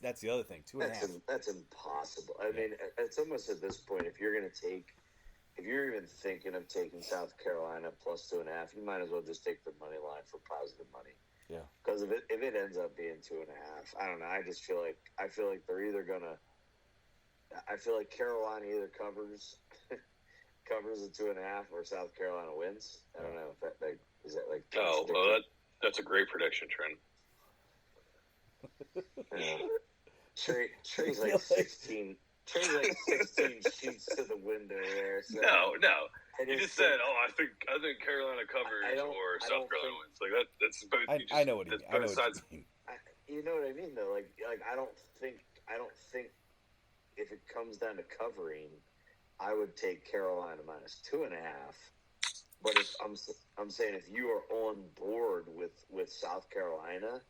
That's the other thing. 2.5. That's impossible. I mean, it's almost at this point. If you're even thinking of taking South Carolina plus 2.5, you might as well just take the money line for positive money. Yeah. Because if it ends up being 2.5, I don't know. I feel like they're either gonna. I feel like Carolina either covers the 2.5 or South Carolina wins. I don't know if that is that like. Oh, well, that's a great prediction, Trent. Trey's like 16. Trey's like 16 sheets to the window there. So No. You just said, I think Carolina covers or South Carolina wins. Like that's both. I know what you mean. You know what I mean, though. Like I don't think if it comes down to covering, I would take Carolina minus 2.5. But if I'm saying if you are on board with South Carolina,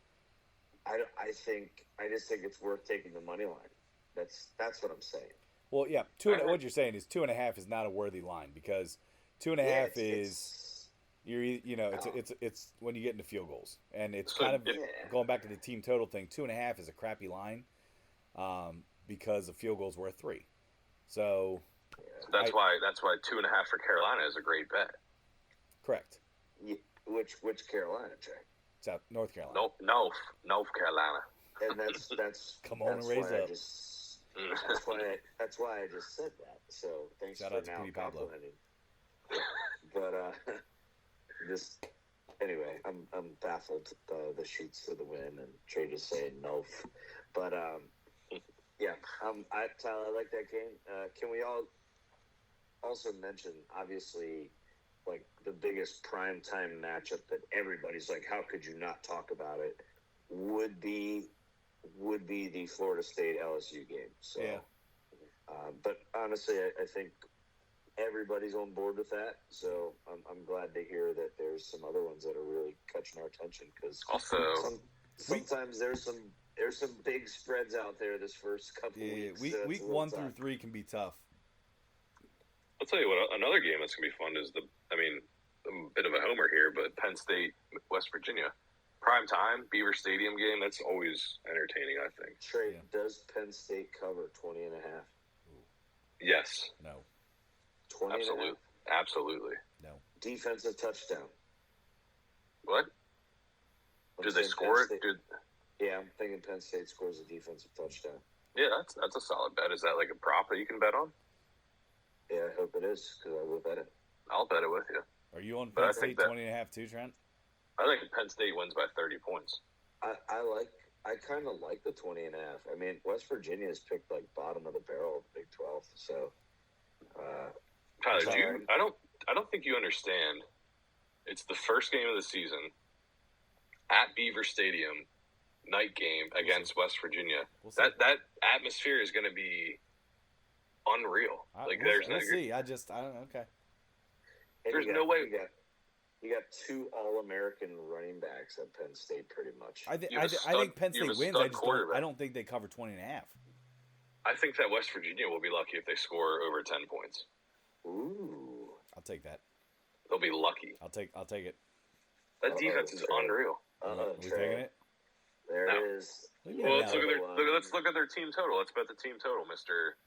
I just think it's worth taking the money line. That's what I'm saying. Well, yeah, what you're saying is 2.5 is not a worthy line because 2.5 is it's when you get into field goals, and it's kind of going back to the team total thing. 2.5 is a crappy line because the field goals were 3. So that's why 2.5 for Carolina is a great bet. Correct. Yeah, which Carolina, Trey? North Carolina. North Carolina. And that's come on and raise up. That's why I just said that. So thanks Shout for out to now Petey Pablo. complimenting. But just anyway, I'm baffled the sheets to the win and Trey just saying no. But yeah, Tyler, I like that game. Can we all also mention obviously like the biggest primetime matchup that everybody's like, how could you not talk about it? Would be the Florida State LSU game. So, yeah. But honestly, I think everybody's on board with that. So I'm glad to hear that there's some other ones that are really catching our attention because also sometimes there's some big spreads out there this first couple weeks. Week 1 through 3 can be tough. I'll tell you what. Another game that's gonna be fun is I'm a bit of a homer here, but Penn State, West Virginia. Prime time, Beaver Stadium game, that's always entertaining, I think. Trey, does Penn State cover 20.5? Yes. No. 20 Absolutely. No. Defensive touchdown. What? Did they score it? Yeah, I'm thinking Penn State scores a defensive touchdown. Yeah, that's a solid bet. Is that like a prop that you can bet on? Yeah, I hope it is, because I will bet it. I'll bet it with you. Are you on Penn State 20.5 too, Trent? I think Penn State wins by 30 points. I kind of like the 20.5. I mean, West Virginia is picked like bottom of the barrel of the Big 12. So, Tyler, I don't think you understand. It's the first game of the season at Beaver Stadium, night game against West Virginia. That atmosphere is going to be unreal. We'll see. I don't. Okay. There's no way. You got two All-American running backs at Penn State, pretty much. I think Penn State wins. I don't think they cover 20.5. I think that West Virginia will be lucky if they score over 10 points. Ooh, I'll take that. They'll be lucky. I'll take it. That defense is unreal. Are we taking it? There it is. Well, let's look at their team total. Let's bet the team total, Mister.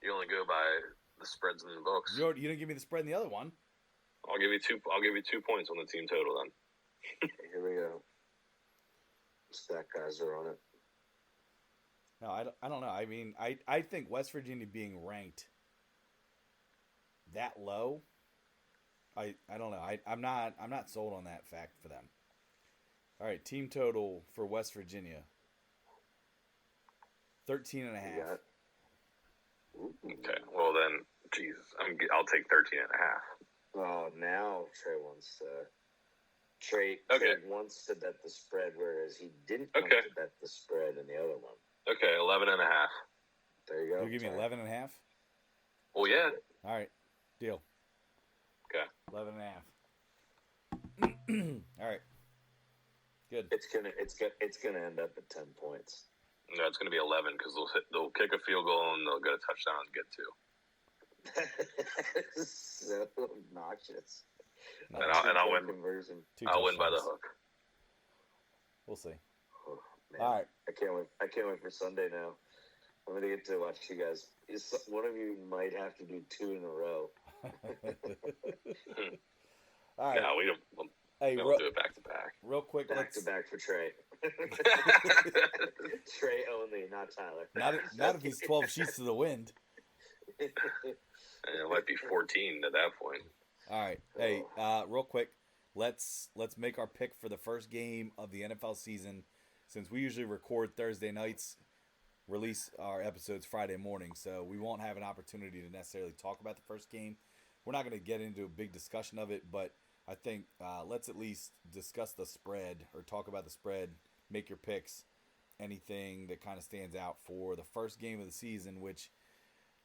You only go by the spreads in the books. You didn't give me the spread in the other one. I'll give you 2 points on the team total then. Here we go. Stat guys are on it. No, I don't know. I mean, I think West Virginia being ranked that low, I don't know. I'm not sold on that fact for them. All right, team total for West Virginia 13.5. Okay, well then, Jesus, I'll take 13.5. Oh, now Trey wants to. Trey wants to bet the spread, whereas he didn't want to bet the spread in the other one. Okay, 11.5. There you go. You give me 11.5. Well, yeah. All right, deal. Okay. 11.5. All right. Good. It's gonna end up at 10 points. No, it's gonna be 11 because they'll kick a field goal and they'll get a touchdown and get 2. So obnoxious. And I'll win. Conversion. I'll win by the hook. We'll see. Oh, man. All right. I can't wait for Sunday now. I'm gonna get to watch you guys. One of you might have to do 2 in a row. All right. No, we don't. Hey, we'll do it back to back. Real quick, back to back for Trey. Trey only, not Tyler. Not if he's 12 sheets to the wind. It might be 14 at that point. All right. Hey, real quick, let's make our pick for the first game of the NFL season. Since we usually record Thursday nights, release our episodes Friday morning, so we won't have an opportunity to necessarily talk about the first game. We're not going to get into a big discussion of it, but I think let's at least discuss the spread or talk about the spread, make your picks, anything that kind of stands out for the first game of the season, which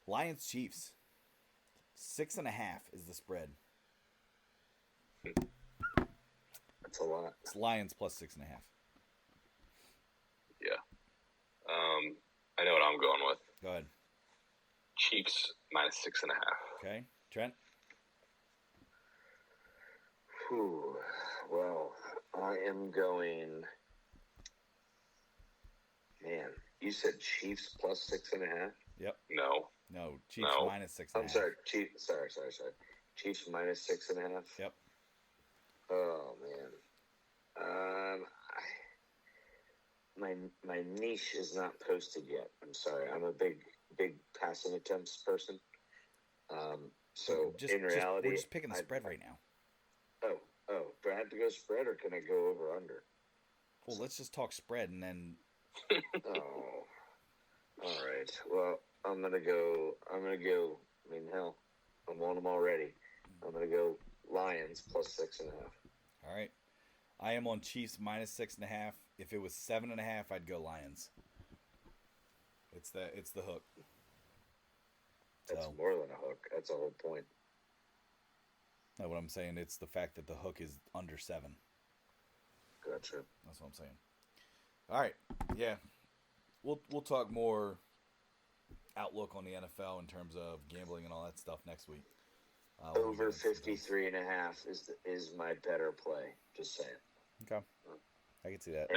Lions-Chiefs, 6.5 is the spread. That's a lot. It's Lions plus 6.5. Yeah. I know what I'm going with. Go ahead. Chiefs minus 6.5. Okay. Trent? Whew. Well, I am going. Man, you said Chiefs plus 6.5? Yep. No, Chiefs minus 6.5. I'm sorry, Chiefs. Sorry. Chiefs minus 6.5. Yep. Oh man. My niche is not posted yet. I'm sorry. I'm a big passing attempts person. So in reality, we're just picking the spread right now. Oh, do I have to go spread or can I go over under? Well, let's just talk spread and then. Oh, all right. Well, I'm gonna go. I mean, hell, I'm on them already. I'm gonna go Lions plus 6.5. All right. I am on Chiefs minus 6.5. If it was 7.5, I'd go Lions. It's the hook. That's more than a hook. That's a whole point. No, what I'm saying, it's the fact that the hook is under 7. Gotcha. That's what I'm saying. All right. Yeah. We'll talk more outlook on the NFL in terms of gambling and all that stuff next week. Over 53.5 is my better play. Just saying. Okay. I can see that.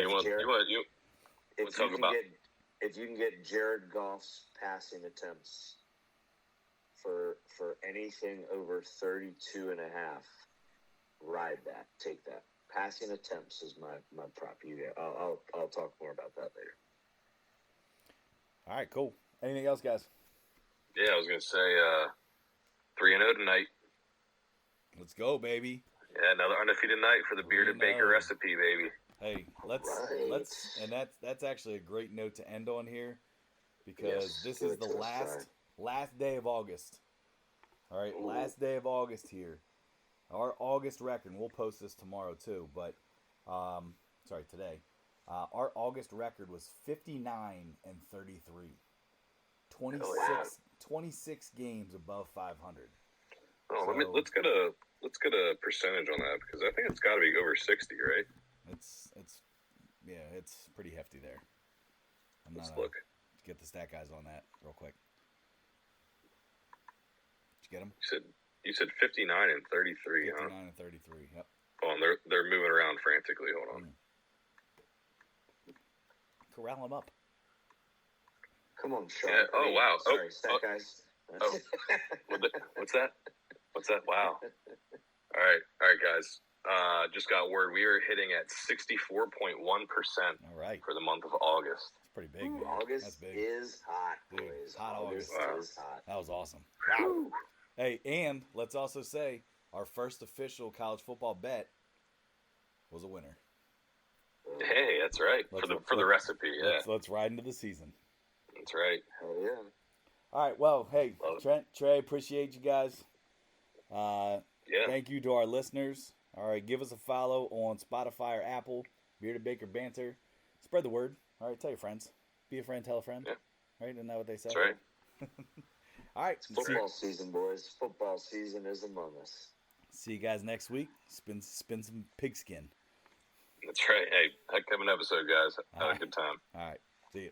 If you can get Jared Goff's passing attempts for anything over 32.5, ride that. Take that. Passing attempts is my prop. I'll talk more about that later. All right, cool. Anything else, guys? Yeah, I was gonna say 3-0 tonight. Let's go, baby. Yeah, another undefeated night for the bearded Baker recipe, baby. Hey, let's and that's actually a great note to end on here because this is the last day of August. All right, last day of August here. Our August record, and we'll post this tomorrow too, but today. Our August record was 59-33. 26 games above 500. Oh, So, let's get a percentage on that because I think it's got to be over 60, right? It's it's pretty hefty there. Let's look. Get the stat guys on that real quick. Did you get them? You said 59 and 33, 59 huh? and 33. Yep. Oh, and they're moving around frantically. Hold on. Corral them up. Come on, Sean. Yeah. Oh, wow. Sorry, stat guys. Oh. What's that? What's that? Wow. All right, guys. Just got word we are hitting at 64.1% All right. for the month of August. That's pretty big, man. August That's big. is hot, Dude, boys. hot August. Is hot. That was awesome. Wow. Hey, and let's also say our first official college football bet was a winner. Hey, that's right. For the recipe, yeah. Let's ride into the season. That's right. Hell yeah. All right. Well, hey, Trent, Trey, appreciate you guys. Yeah. Thank you to our listeners. All right, give us a follow on Spotify or Apple. Bearded Baker Banter. Spread the word. All right, tell your friends. Be a friend, tell a friend. Yeah. Right? Isn't that what they say? That's right. All right. It's football season, boys. Football season is among us. See you guys next week. Spin some pigskin. That's right. Hey, heck of an episode, guys. Had a good time. All right. See you.